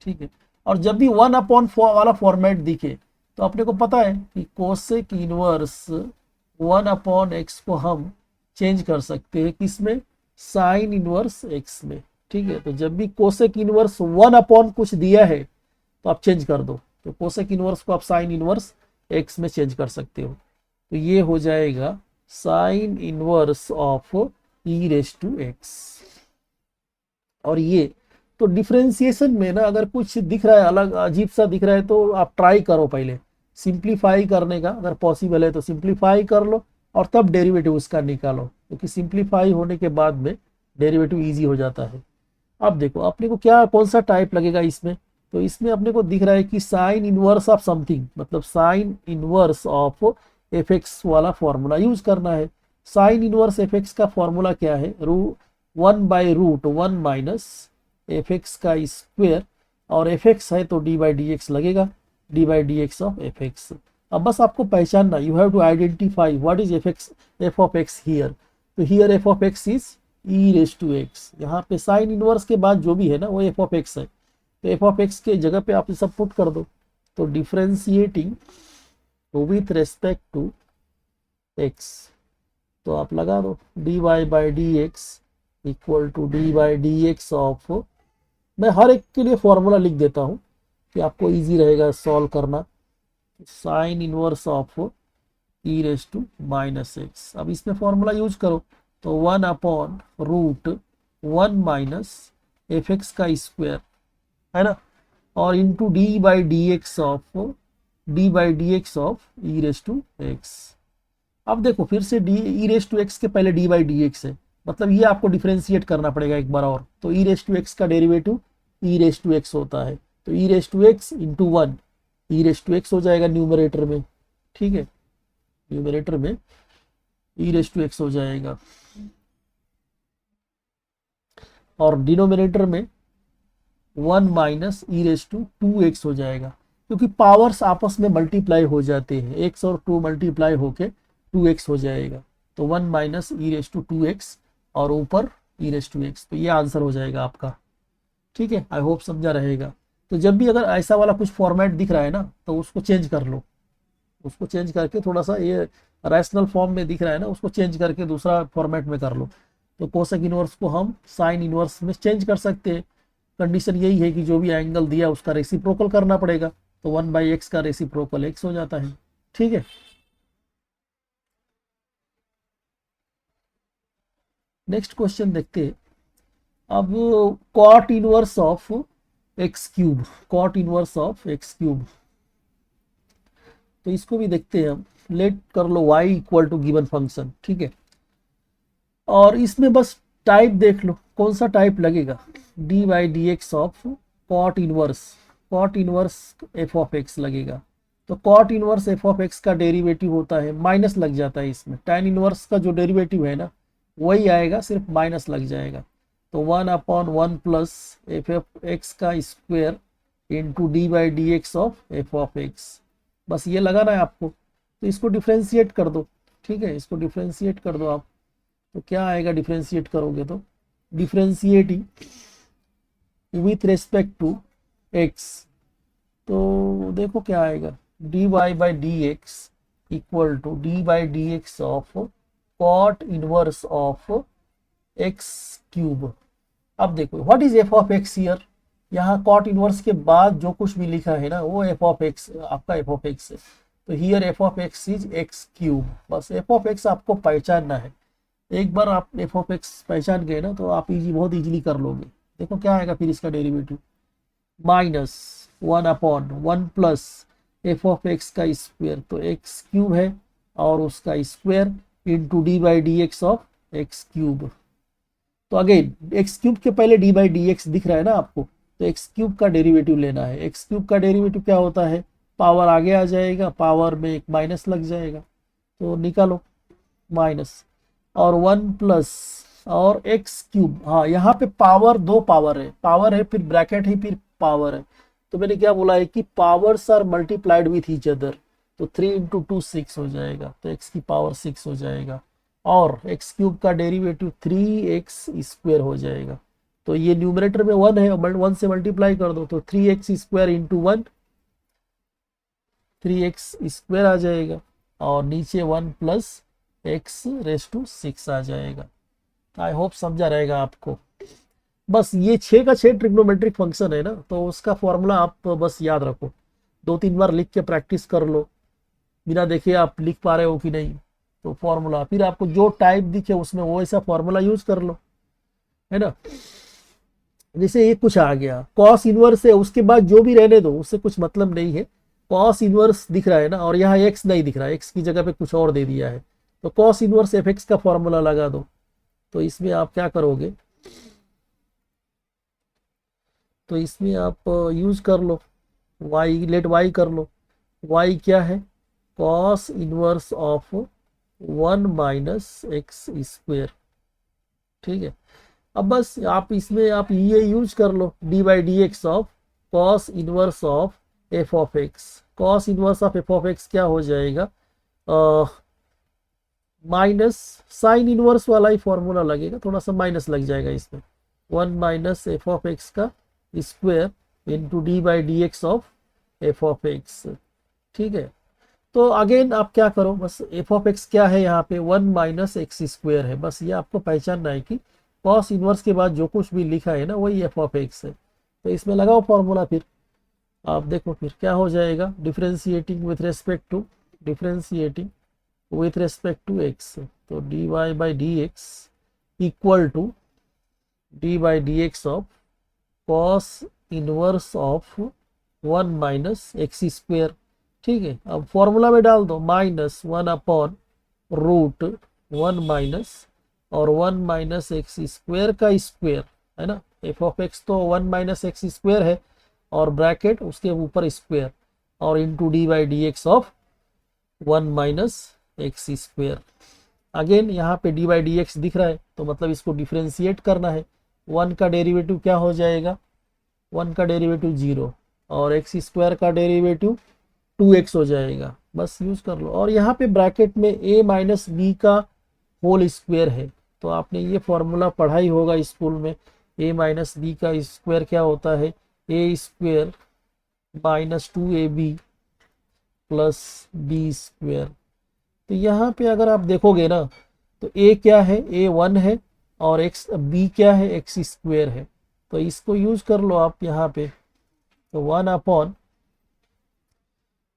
ठीक है, और जब भी 1 अपॉन वाला फॉर्मेट दिखे तो अपने को पता है कि कोसेक इनवर्स 1 अपॉन एक्स को हम चेंज कर सकते हैं किसमें, साइन इनवर्स एक्स में। ठीक है, तो जब भी कोसेक इनवर्स 1 अपॉन कुछ दिया है तो आप चेंज कर दो, तो कोसेक इनवर्स को आप साइन इनवर्स एक्स में चेंज कर सकते हो। तो ये हो जाएगा sine inverse of E raise to x. और ये तो डिफ्रेंसिएशन में ना अगर कुछ दिख रहा है अलग अजीब सा दिख रहा है तो आप ट्राई करो पहले सिंप्लीफाई करने का, अगर पॉसिबल है तो सिंप्लीफाई कर लो और तब डेरिवेटिव उसका निकालो, क्योंकि सिंप्लीफाई होने के बाद में डेरिवेटिव इजी हो जाता है। अब देखो अपने को क्या कौन सा टाइप लगेगा इसमें, तो इसमें अपने को दिख रहा है कि साइन इनवर्स ऑफ समथिंग, मतलब sine inverse of F X वाला फॉर्मूला यूज करना है। साइन इनवर्स एफ एक्स का फॉर्मूला क्या है, 1/√1 माइनस एफ एक्स का स्क्वेयर, और एफ एक्स है तो डी बाई डी एक्स लगेगा, D by D x of F X. अब बस आपको पहचानना, you have to identify what is F of x here. तो here F of x is E raise to x, यहाँ पे साइन इनवर्स के बाद जो भी है ना वो एफ ऑफ एक्स है, तो एफ ऑफ एक्स के जगह पे आप सब पुट कर दो। तो differentiating with respect to x, तो आप लगा दो d y by D x equal to d by D x of, मैं हर एक के लिए फॉर्मूला लिख देता हूँ कि आपको इजी रहेगा सॉल्व करना। Sine inverse of E raise to minus x, अब इसमें फॉर्मूला यूज करो, तो 1/√1 माइनस एफ एक्स का स्क्वायर है ना, और into D by D x of E raise to x. अब देखो फिर से d e raise to x के पहले डी बाई डी एक्स है, मतलब ये आपको डिफ्रेंशिएट करना पड़ेगा एक बार और। तो ई रेस टू एक्स का derivative E raise to X होता है, तो ई raise to x into 1 E raise to x हो जाएगा न्यूमरेटर में। ठीक है, न्यूमरेटर में ई रेस टू एक्स हो जाएगा और डिनोमिनेटर में 1 minus E raise to 2x हो जाएगा, क्योंकि पावर्स आपस में मल्टीप्लाई हो जाते हैं, x और 2 मल्टीप्लाई होके 2x हो जाएगा। तो 1 minus E raise to 2x और ऊपर ई रेस टू x, तो ये आंसर हो जाएगा आपका। ठीक है, आई होप समझा रहेगा। तो जब भी अगर ऐसा वाला कुछ फॉर्मेट दिख रहा है ना तो उसको चेंज कर लो, उसको चेंज करके थोड़ा सा ये रैशनल फॉर्म में दिख रहा है ना उसको चेंज करके दूसरा फॉर्मेट में कर लो। तो कोसेक इनवर्स को हम साइन इनवर्स में चेंज कर सकते हैं। कंडीशन यही है कि जो भी एंगल दिया उसका रेसिप्रोकल करना पड़ेगा, तो 1/x का रेसिप्रोकल x हो जाता है। ठीक है, नेक्स्ट क्वेश्चन देखते हैं। अब cot inverse of x cube, cot inverse of x cube, तो इसको भी देखते हैं हम। लेट कर लो y equal to given function. ठीक है, और इसमें बस टाइप देख लो कौन सा टाइप लगेगा, D by D x of cot inverse f of x लगेगा। तो cot inverse f of x का डेरिवेटिव होता है, माइनस लग जाता है इसमें, tan इनवर्स का जो डेरिवेटिव है ना वही आएगा, सिर्फ माइनस लग जाएगा। तो 1/1 प्लस एफ ऑफ एक्स का square into D by D x of F of x, बस ये लगाना है आपको। तो इसको डिफ्रेंशिएट कर दो। ठीक है, इसको डिफ्रेंशिएट कर दो आप, तो क्या आएगा डिफ्रेंशिएट करोगे तो, differentiating with respect to x, तो देखो क्या आएगा, d y by D x equal to d by D x of cot inverse of x cube. अब देखो what is F of x here, यहाँ कॉट इनवर्स के बाद जो कुछ भी लिखा है ना वो एफ ऑफ एक्स, आपका एफ ऑफ एक्स है। तो here F of x is x cube, बस एफ ऑफ एक्स आपको पहचानना है। एक बार आप एफ ऑफ एक्स पहचान गए ना तो आप बहुत इजीली कर लोगे। देखो क्या आएगा फिर इसका derivative, -1/1 plus F of x का स्क्वायर, तो एक्स क्यूब है और उसका square into D by D x of x cube. तो अगेन एक्स क्यूब के पहले डी बाई डी एक्स दिख रहा है ना आपको, तो एक्स क्यूब का डेरिवेटिव लेना है। एक्स क्यूब का डेरिवेटिव क्या होता है, पावर आगे आ जाएगा, पावर में एक माइनस लग जाएगा, तो निकालो माइनस, और 1 प्लस और एक्स क्यूब। हाँ, यहाँ पे पावर, दो पावर है फिर ब्रैकेट है फिर पावर है, तो मैंने क्या बोला है कि powers are multiplied with each other, तो 3 इंटू 2 6 हो जाएगा, तो एक्स की पावर 6 हो जाएगा, और एक्स क्यूब का डेरिवेटिव 3x² हो जाएगा। तो ये न्यूमरेटर में 1 है, 1 से मल्टीप्लाई कर दो, तो 3x² इंटू 1 3x² आ जाएगा, और नीचे 1 प्लस x⁻6 आ जाएगा। आई होप समझा रहेगा आपको। बस ये 6 का 6 ट्रिग्नोमेट्रिक फंक्शन है ना, तो उसका फॉर्मूला आप बस याद रखो, 2-3 बार लिख के प्रैक्टिस कर लो, बिना देखे आप लिख पा रहे हो कि नहीं, तो फॉर्मूला फिर आपको जो टाइप दिखे उसमें वो ऐसा फॉर्मूला यूज कर लो, है ना। जैसे ये कुछ आ गया कॉस इनवर्स है, उसके बाद जो भी रहने दो, उससे कुछ मतलब नहीं है। कॉस इनवर्स दिख रहा है ना, और यहाँ एक्स नहीं दिख रहा है, एक्स की जगह पे कुछ और दे दिया है, तो कॉस इनवर्स एफ एक्स का फॉर्मूला लगा दो। तो इसमें आप क्या करोगे, तो इसमें आप यूज कर लो वाई, लेट वाई कर लो। वाई क्या है, cos inverse of 1 minus x²। ठीक है, अब बस आप इसमें आप ये यूज कर लो, dy/dx of cos inverse of F of x. Cos inverse of F of X क्या हो जाएगा, माइनस साइन इनवर्स वाला ही फॉर्मूला लगेगा, थोड़ा सा माइनस लग जाएगा इसमें, 1 माइनस एफ ऑफ एक्स का square into dy/dx of F of x. ठीक है, तो अगेन आप क्या करो, बस एफ ऑफ एक्स क्या है यहाँ पे 1 माइनस x², है, बस ये आपको पहचानना है कि कॉस इनवर्स के बाद जो कुछ भी लिखा है ना वही एफ ऑफ एक्स है। तो इसमें लगाओ फॉर्मूला, फिर आप देखो फिर क्या हो जाएगा, differentiating with respect to x, तो dy/dx equal to dy/dx of cos inverse of 1 minus x²। ठीक है, अब फॉर्मूला में डाल दो, -1 अपॉन √1 माइनस और 1 माइनस x² का स्क्वायर, है ना। एफ ऑफ एक्स तो 1 माइनस x² है, और ब्रैकेट उसके ऊपर स्क्वायर, और into dy/dx of 1 minus x²। Again यहाँ पे dy/dx दिख रहा है, तो मतलब इसको डिफ्रेंशिएट करना है। 1 का डेरिवेटिव क्या हो जाएगा, 1 का डेरिवेटिव 0, और x² का डेरिवेटिव 2x हो जाएगा, बस यूज कर लो। और यहाँ पे ब्रैकेट में a माइनस बी का होल स्क्वायर है, तो आपने ये फॉर्मूला पढ़ा ही होगा स्कूल में, a माइनस बी का स्क्वायर क्या होता है, a² minus 2ab plus b²। तो यहाँ पे अगर आप देखोगे ना, तो a क्या है, a 1 है, और b क्या है, x² है, तो इसको यूज कर लो आप यहाँ पे, तो 1 अपॉन,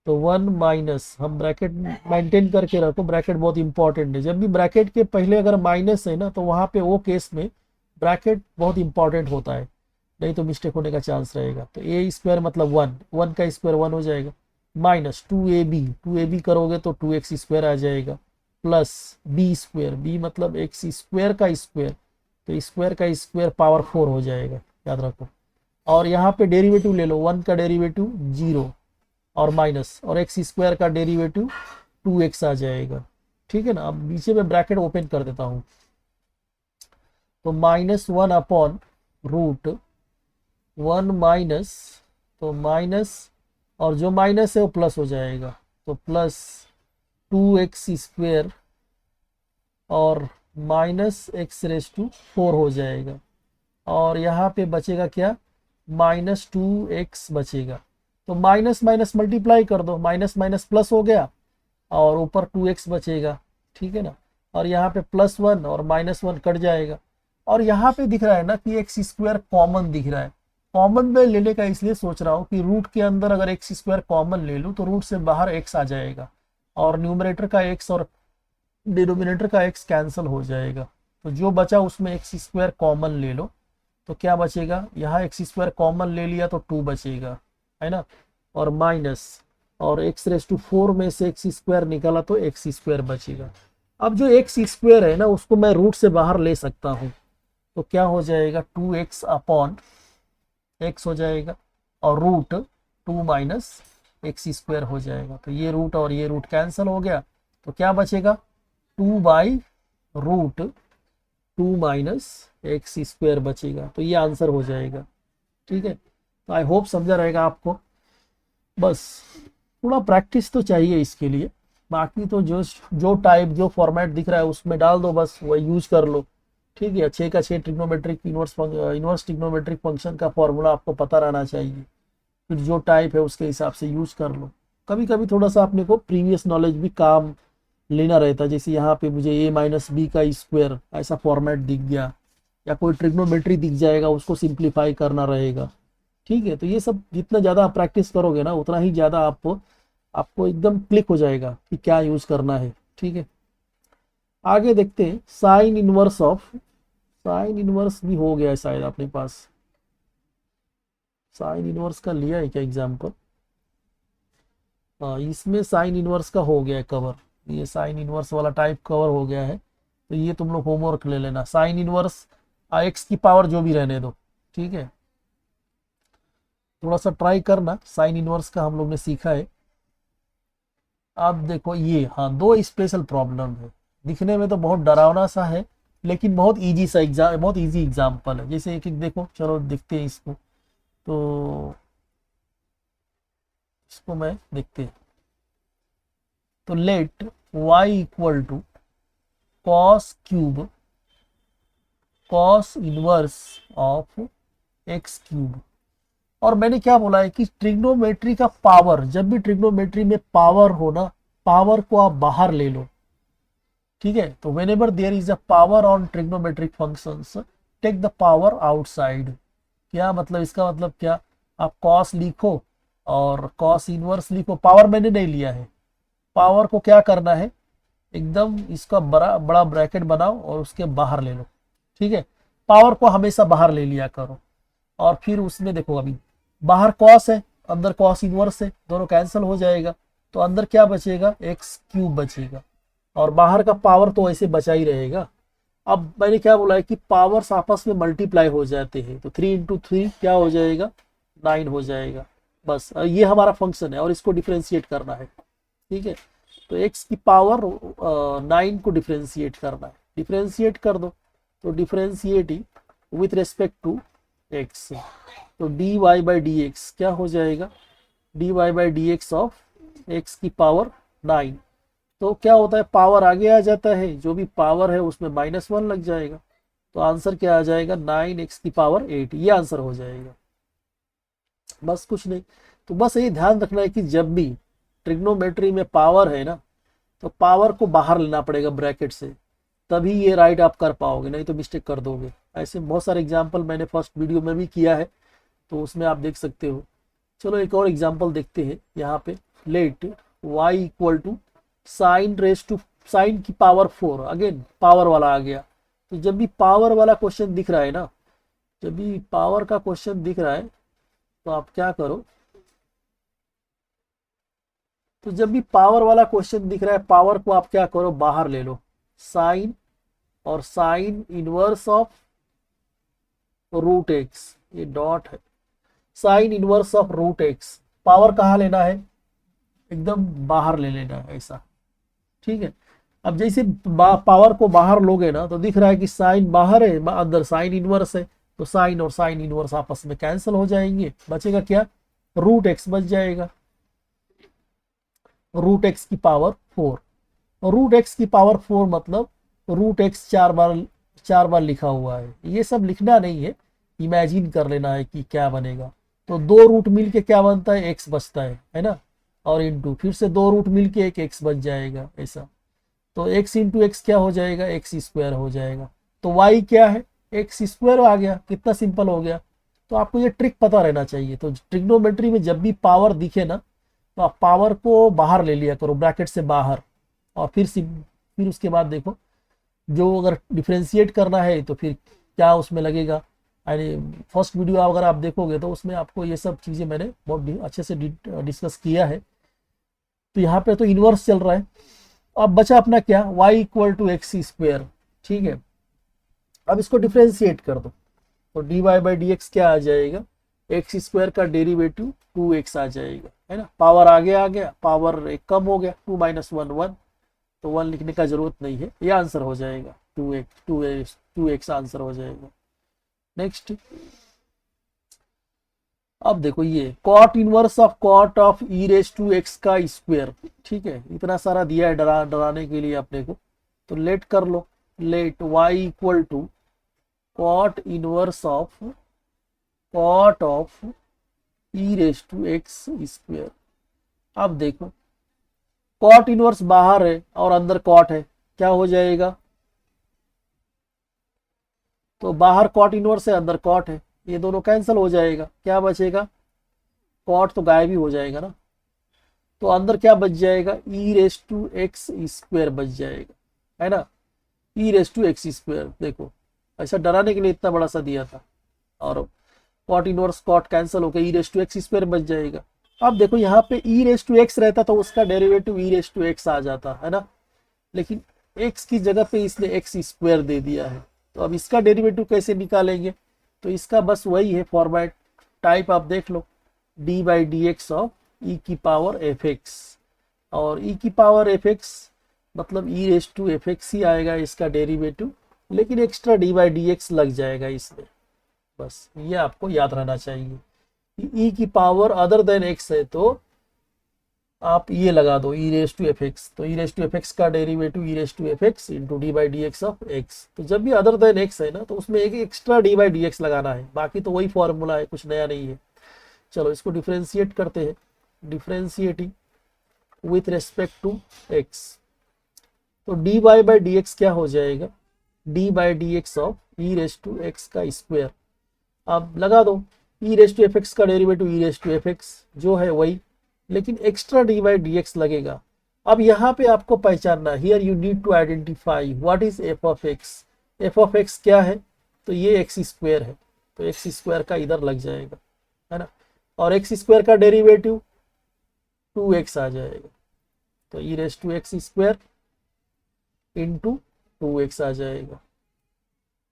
तो 1 माइनस, हम ब्रैकेट मेंटेन करके रखो, ब्रैकेट बहुत इंपॉर्टेंट है। जब भी ब्रैकेट के पहले अगर माइनस है ना, तो वहां पे वो केस में ब्रैकेट बहुत इंपॉर्टेंट होता है, नहीं तो मिस्टेक होने का चांस रहेगा। तो a² मतलब 1 का स्क्वायर 1 हो जाएगा, माइनस 2ab करोगे तो 2x² आ जाएगा, प्लस b² b मतलब x² का स्क्वायर, तो स्क्वायर का स्क्वायर पावर 4 हो जाएगा, याद रखो। और यहाँ पे डेरिवेटिव ले लो, 1 का डेरिवेटिव 0 और माइनस, और x² का डेरिवेटिव 2x आ जाएगा। ठीक है ना, अब नीचे में ब्रैकेट ओपन कर देता हूं, तो -1 अपॉन √1 माइनस, तो माइनस, और जो माइनस है वो प्लस हो जाएगा, तो प्लस 2x² और माइनस x⁻⁴ हो जाएगा, और यहाँ पे बचेगा क्या, -2x बचेगा। तो माइनस माइनस मल्टीप्लाई कर दो, माइनस माइनस प्लस हो गया, और ऊपर 2x बचेगा। ठीक है ना, और यहाँ पे +1 और -1 कट जाएगा, और यहाँ पे दिख रहा है ना कि x² कॉमन दिख रहा है। कॉमन में लेने का इसलिए सोच रहा हूँ कि रूट के अंदर अगर x² कॉमन ले लूँ तो रूट से बाहर x आ जाएगा, और न्यूमरेटर का x और डिनोमिनेटर का x कैंसिल हो जाएगा, तो जो बचा उसमें x² कॉमन ले लो, तो क्या बचेगा, यहाँ x² कॉमन ले लिया तो 2 बचेगा, है ना, और माइनस, और x⁻⁴ में से x² निकाला तो x² बचेगा। अब जो x² है ना, उसको मैं रूट से बाहर ले सकता हूँ, तो क्या हो जाएगा, 2x अपॉन एक्स हो जाएगा और रूट 2 माइनस एक्स स्क्वायर हो जाएगा। तो ये रूट और ये रूट कैंसिल हो गया, तो क्या बचेगा 2 by root 2 minus x square बचेगा। तो ये आंसर हो जाएगा। ठीक है, तो आई होप समझा रहेगा आपको। बस थोड़ा प्रैक्टिस तो चाहिए इसके लिए, बाकी तो जो जो टाइप जो फॉर्मेट दिख रहा है उसमें डाल दो, बस वही यूज कर लो। ठीक है, 6 का 6 ट्रिग्नोमेट्रिक इनवर्स ट्रिग्नोमेट्रिक फंक्शन का फॉर्मूला आपको पता रहना चाहिए, फिर जो टाइप है उसके हिसाब से यूज कर लो। कभी कभी थोड़ा सा अपने को प्रीवियस नॉलेज भी काम लेना रहता है, जैसे यहाँ पे मुझे ए माइनस बी का स्क्वायर ऐसा फॉर्मेट दिख गया, या कोई ट्रिग्नोमेट्री दिख जाएगा, उसको सिंप्लीफाई करना रहेगा। ठीक है, तो ये सब जितना ज़्यादा आप प्रैक्टिस करोगे ना, उतना ही ज़्यादा आपको आपको एकदम क्लिक हो जाएगा कि क्या यूज़ करना है। ठीक है, आगे देखते हैं sign inverse of, sine inverse भी हो गया है शायद अपने पास, साइन इनवर्स का लिया है क्या एग्जाम्पल? हाँ, इसमें साइन इनवर्स का हो गया है कवर, ये साइन इनवर्स वाला टाइप कवर हो गया है। तो ये तुम लोग होमवर्क ले लेना, साइन इनवर्स एक्स की पावर जो भी रहने दो। ठीक है, थोड़ा सा ट्राई करना, साइन इनवर्स का हम लोग ने सीखा है। अब देखो ये, हाँ, दो स्पेशल प्रॉब्लम है, दिखने में तो बहुत डरावना सा है, लेकिन बहुत इजी सा एग्जाम, बहुत इजी एग्जाम्पल है। जैसे एक एक देखो, चलो देखते हैं इसको। तो इसको मैं देखते हैं। तो let y equal to cos cube cos inverse of x cube. और मैंने क्या बोला है कि ट्रिग्नोमेट्री का पावर, जब भी ट्रिग्नोमेट्री में पावर हो ना, पावर को आप बाहर ले लो। ठीक है, तो whenever there is a power on trigonometric functions, take the power outside. क्या मतलब, इसका मतलब क्या, आप कॉस लिखो और कॉस इनवर्स लिखो, पावर मैंने नहीं लिया है, पावर को क्या करना है, एकदम इसका बड़ा बड़ा ब्रैकेट बनाओ और उसके बाहर ले लो। ठीक है, पावर को हमेशा बाहर ले लिया करो। और फिर उसमें देखो, अभी बाहर कॉस है, अंदर कॉस इनवर्स है, दोनों कैंसिल हो जाएगा, तो अंदर क्या बचेगा, एक्स क्यूब बचेगा, और बाहर का पावर तो ऐसे बचा ही रहेगा। अब मैंने क्या बोला है कि पावर्स आपस में मल्टीप्लाई हो जाते हैं, तो 3 इंटू 3 क्या हो जाएगा, 9 हो जाएगा। बस ये हमारा फंक्शन है और इसको डिफ्रेंशिएट करना है। ठीक है, तो x की पावर 9 को डिफ्रेंशिएट करना है, डिफ्रेंशिएट कर दो। तो differentiating with respect to x, तो dy बाई डी एक्स क्या हो जाएगा, dy by D x of x की पावर 9। तो क्या होता है, पावर आगे आ जाता है, जो भी पावर है उसमें -1 लग जाएगा, तो आंसर क्या आ जाएगा, 9x की पावर 8, ये आंसर हो जाएगा। बस कुछ नहीं, तो बस ये ध्यान रखना है कि जब भी ट्रिग्नोमेट्री में पावर है ना, तो पावर को बाहर लेना पड़ेगा ब्रैकेट से, तभी ये राइट आप कर पाओगे, नहीं तो मिस्टेक कर दोगे। ऐसे बहुत सारे एग्जाम्पल मैंने फर्स्ट वीडियो में भी किया है, तो उसमें आप देख सकते हो। चलो एक और एग्जाम्पल देखते हैं यहाँ पे। Let y equal to sine raise to sine की पावर 4, अगेन पावर वाला आ गया। तो जब भी पावर वाला क्वेश्चन दिख रहा है ना, जब भी पावर का क्वेश्चन दिख रहा है, तो आप क्या करो, तो जब भी पावर वाला क्वेश्चन दिख रहा है, पावर को आप क्या करो, बाहर ले लो, साइन और sine inverse of root x, ये डॉट है, sine inverse of root x, power कहाँ लेना है, एकदम बाहर ले लेना है ऐसा। ठीक है, अब जैसे पावर को बाहर लोगे ना, तो दिख रहा है कि साइन बाहर है, अंदर साइन इनवर्स है, तो साइन और साइन इनवर्स आपस में कैंसिल हो जाएंगे, बचेगा क्या, रूट एक्स बच जाएगा, रूट एक्स की पावर 4। रूट एक्स की पावर 4 मतलब रूट एक्स 4 बार लिखा हुआ है, ये सब लिखना नहीं है, इमेजिन कर लेना है कि क्या बनेगा। तो 2 रूट मिलके क्या बनता है, एक्स बचता है ना, और इंटू फिर से 2 रूट मिलके एक एक्स बच जाएगा ऐसा। तो एक्स इंटू एक्स क्या हो जाएगा, एक्स स्क्वायर हो जाएगा। तो वाई क्या है, एक्स स्क्वायर आ गया, कितना सिंपल हो गया। तो आपको ये ट्रिक पता रहना चाहिए। तो ट्रिग्नोमेट्री में जब भी पावर दिखे ना, तो आप पावर को बाहर ले लिया करो, ब्रैकेट से बाहर, और फिर उसके बाद देखो, जो अगर डिफ्रेंशिएट करना है तो फिर क्या उसमें लगेगा। यानी फर्स्ट वीडियो अगर आप देखोगे तो उसमें आपको ये सब चीज़ें मैंने बहुत अच्छे से डिस्कस किया है। तो यहाँ पे तो इनवर्स चल रहा है। अब बचा अपना क्या, y equal to x square. ठीक है, अब इसको डिफ्रेंशिएट कर दो, तो dy बाई डी एक्स क्या आ जाएगा, एक्स स्क्वायर का डेरिवेटिव 2x आ जाएगा, है ना। पावर आगे आ गया, पावर एक कम हो गया, 2 - 1 1, तो 1 लिखने का जरूरत नहीं है, ये आंसर हो जाएगा 2x आंसर हो जाएगा। नेक्स्ट, अब देखो ये cot inverse of cot of E raise to x का स्क्वायर, ठीक है। इतना सारा दिया है डराने के लिए अपने को, तो लेट कर लो, let y equal to cot inverse of E raise to x square. अब देखो कॉट इनवर्स बाहर है और अंदर कॉट है, क्या हो जाएगा, तो बाहर कॉट इनवर्स है, अंदर कॉट है, ये दोनों कैंसिल हो जाएगा, क्या बचेगा, कॉट तो गायब ही हो जाएगा ना, तो अंदर क्या बच जाएगा, ई रेस टू एक्स स्क्वायर बच जाएगा, है ना, ई रेस टू एक्स स्क्वायर। देखो ऐसा डराने के लिए इतना बड़ा सा दिया था, और कॉट इनवर्स कॉट कैंसिल होकर ई रेस टू एक्स स्क्वायर बच जाएगा। अब देखो यहाँ पे ई रेस टू एक्स रहता तो उसका derivative E raise to X आ जाता, है ना, लेकिन एक्स की जगह पे इसने एक्स स्क्वायर दे दिया है, तो अब इसका डेरिवेटिव कैसे निकालेंगे, तो इसका बस वही है फॉर्मेट, टाइप आप देख लो, D by D x of E की पावर एफ एक्स, और ई की पावर एफ एक्स मतलब ई रेस टू एफ एक्स ही आएगा इसका डेरिवेटिव, लेकिन extra d by D x लग जाएगा इसमें, बस ये आपको याद रहना चाहिए। ई की पावर अदर देन एक्स है तो आप ये लगा दो e raise to f x, तो ई रेस टू एफ एक्स का derivative E raise to f x into D by D x of x, तो जब भी अदर देन एक्स है ना तो उसमें एक extra d by D x लगाना है, बाकी तो वही फॉर्मूला है, कुछ नया नहीं है। चलो इसको डिफ्रेंशिएट करते हैं, differentiating with respect to x, तो d y by D x क्या हो जाएगा, d by D x of E raise to x का स्क्वायर। अब लगा दो e raise to f x का derivative E raise to f x जो है वही, लेकिन extra d by D x लगेगा। अब यहाँ पे आपको पहचानना, here you need to identify what is F of x. F of X क्या है, तो ये एक्स स्क्वायर है, तो एक्स स्क्वायर का इधर लग जाएगा, है ना, और एक्स स्क्वायर का डेरिवेटिव 2x आ जाएगा, तो ई raise to x square into 2x आ जाएगा,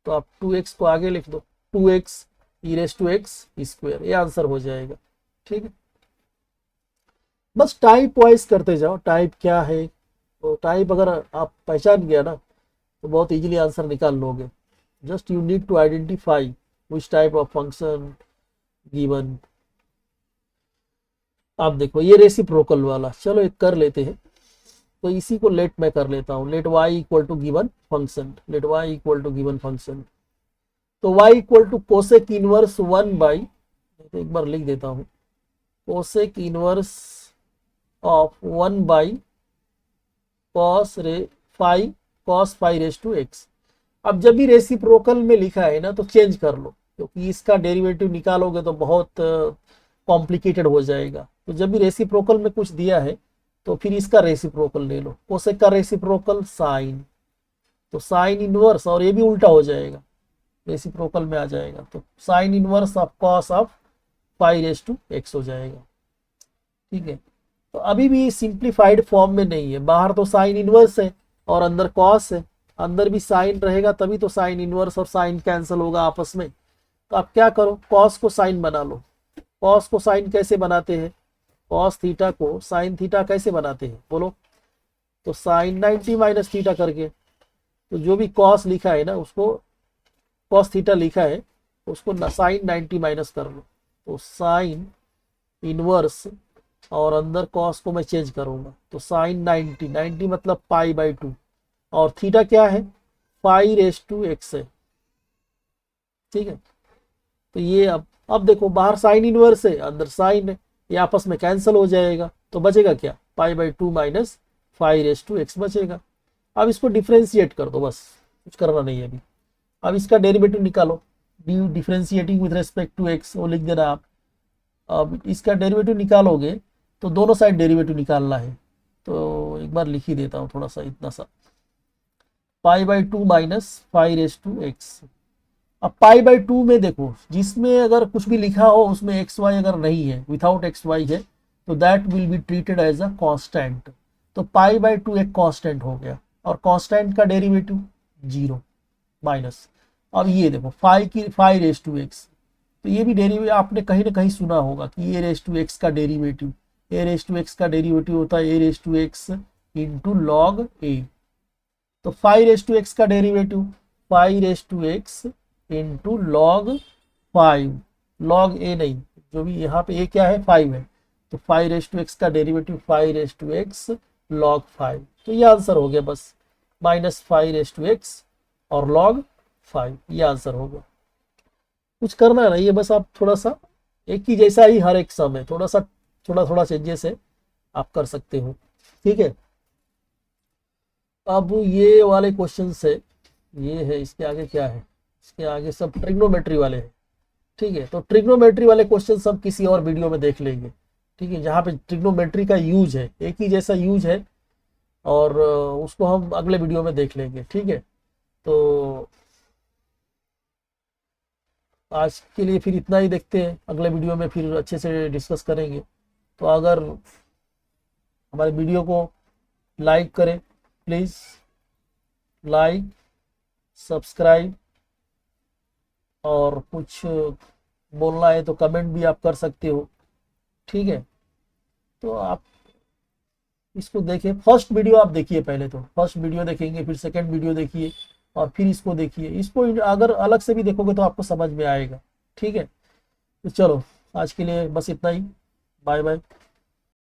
तो आप 2x को आगे लिख दो, 2x e raise to x square, ये आंसर हो जाएगा, ठीक है। बस टाइप वाइज करते जाओ, टाइप क्या है, तो टाइप अगर आप पहचान गया ना तो बहुत इजीली आंसर निकाल लोगे। Just you need to identify which type of function given. आप देखो ये रेसिप्रोकल वाला, चलो एक कर लेते हैं, तो इसी को लेट मैं कर लेता हूँ, let y equal to given function, let y equal to given function, तो y equal to cosec inverse 1 by, तो एक बार लिख देता हूँ, cosec inverse of 1 by cos phi raise to x. अब जब भी रेसिप्रोकल में लिखा है ना तो चेंज कर लो, क्योंकि इसका डेरिवेटिव निकालोगे तो बहुत कॉम्प्लिकेटेड हो जाएगा, तो जब भी रेसिप्रोकल में कुछ दिया है तो फिर इसका रेसिप्रोकल ले लो, कोसेक का रेसिप्रोकल साइन, तो साइन इनवर्स, और ये भी उल्टा हो जाएगा, रेसिप्रोकल में आ जाएगा, तो sine inverse of cos of phi raise to x हो जाएगा, ठीक है। तो अभी भी सिंप्लीफाइड फॉर्म में नहीं है, बाहर तो साइन इनवर्स है और अंदर कॉस है, अंदर भी साइन रहेगा तभी तो साइन इनवर्स और साइन कैंसिल होगा आपस में, तो आप क्या करो, कॉस को साइन बना लो। कॉस को साइन कैसे बनाते हैं, कॉस थीटा को साइन थीटा कैसे बनाते हैं बोलो, तो साइन 90 माइनस थीटा करके, तो जो भी कॉस लिखा है ना उसको, कॉस थीटा लिखा है उसको साइन 90 माइनस कर लो, तो साइन इनवर्स और अंदर कॉस को मैं चेंज करूंगा, तो साइन 90 मतलब पाई बाई 2, और थीटा क्या है, फाई रेस टू एक्स है, ठीक है। तो ये अब देखो बाहर साइन इनवर्स है, अंदर साइन है, ये आपस में कैंसिल हो जाएगा, तो बचेगा क्या, pi by 2 minus phi raise to x बचेगा। अब इसको डिफ्रेंशिएट कर दो, बस कुछ करना नहीं है अभी। अब इसका डेरिवेटिव निकालो, differentiating with respect to x, वो लिख देना आप। अब इसका डेरिवेटिव निकालोगे तो दोनों साइड डेरिवेटिव निकालना है, तो एक बार लिख ही देता हूँ थोड़ा सा, इतना सा, pi by 2 minus phi raise to x. अब पाई बाई 2 में देखो, जिसमें अगर कुछ भी लिखा हो उसमें एक्स वाई अगर नहीं है, विथआउट एक्स वाई है, तो that will be treated as a constant, तो पाई बाई 2 एक कांस्टेंट हो गया, और कांस्टेंट का डेरिवेटिव 0 माइनस। अब ये देखो फाई रेस टू एक्स, तो ये भी डेरिवेटिव आपने कहीं ना कहीं सुना होगा कि ए रेस टू एक्स का derivative, a raise to x का डेरिवेटिव होता है a raise to x into log a. तो 5 रेस टू एक्स का derivative 5 raise to x into log 5, log a नहीं, जो भी यहाँ पे ए क्या है 5 है, तो 5 रेस टू एक्स का derivative 5 raise to x log 5। तो ये आंसर हो गया बस, -5 रेस टू एक्स और लॉग 5, ये आंसर हो गया। कुछ करना नहीं है, बस आप थोड़ा सा एक ही जैसा ही हर एक सम है, थोड़ा सा थोड़ा थोड़ा चेंजेस है, आप कर सकते हो। ठीक है, अब ये वाले क्वेश्चन है, ये है, इसके आगे क्या है, इसके आगे सब ट्रिग्नोमेट्री वाले हैं। ठीक है, तो ट्रिग्नोमेट्री वाले क्वेश्चन सब किसी और वीडियो में देख लेंगे। ठीक है, जहाँ पे ट्रिग्नोमेट्री का यूज है, एक ही जैसा यूज है, और उसको हम अगले वीडियो में देख लेंगे। ठीक है, तो आज के लिए फिर इतना ही, देखते हैं अगले वीडियो में फिर अच्छे से डिस्कस करेंगे। तो अगर हमारे वीडियो को लाइक करें, प्लीज़ लाइक, सब्सक्राइब, और कुछ बोलना है तो कमेंट भी आप कर सकते हो। ठीक है, तो आप इसको देखिए, फर्स्ट वीडियो आप देखिए, पहले तो फर्स्ट वीडियो देखेंगे, फिर सेकंड वीडियो देखिए, और फिर इसको देखिए। इसको अगर अलग से भी देखोगे तो आपको समझ में आएगा। ठीक है, तो चलो आज के लिए बस इतना ही, बाय बाय।